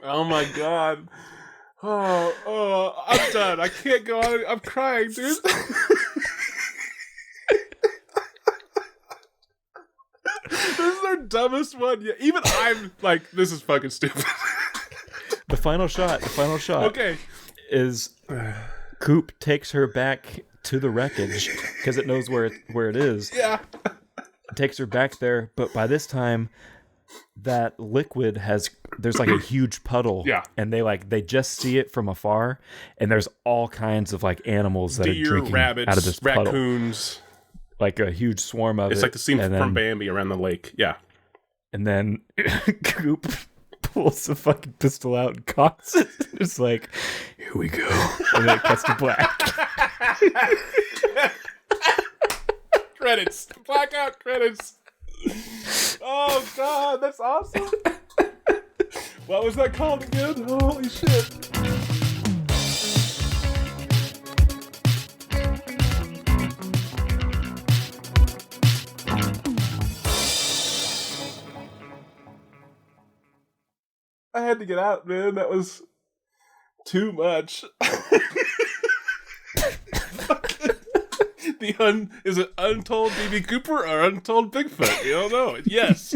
Oh my god. Oh, I'm done. I can't go on. I'm crying, dude. This is our dumbest one yet. Even I'm like, this is fucking stupid. The final shot. Okay. Is Coop takes her back to the wreckage because it knows where it is. Yeah. Takes her back there, but by this time that liquid there's like a huge puddle. Yeah. And they just see it from afar, and there's all kinds of like animals that are drinking rabbits, out of this puddle. raccoons. Like a huge swarm of it. It's like the scene from Bambi around the lake. Yeah. And then Coop pulls the fucking pistol out and cocks it. It's like, here we go. And then it cuts to black. Credits. Blackout credits. Oh, God. That's awesome. What was that called again? Holy shit. I had to get out, man. That was too much. Is it Untold D.B. Cooper or Untold Bigfoot? You don't know. Yes.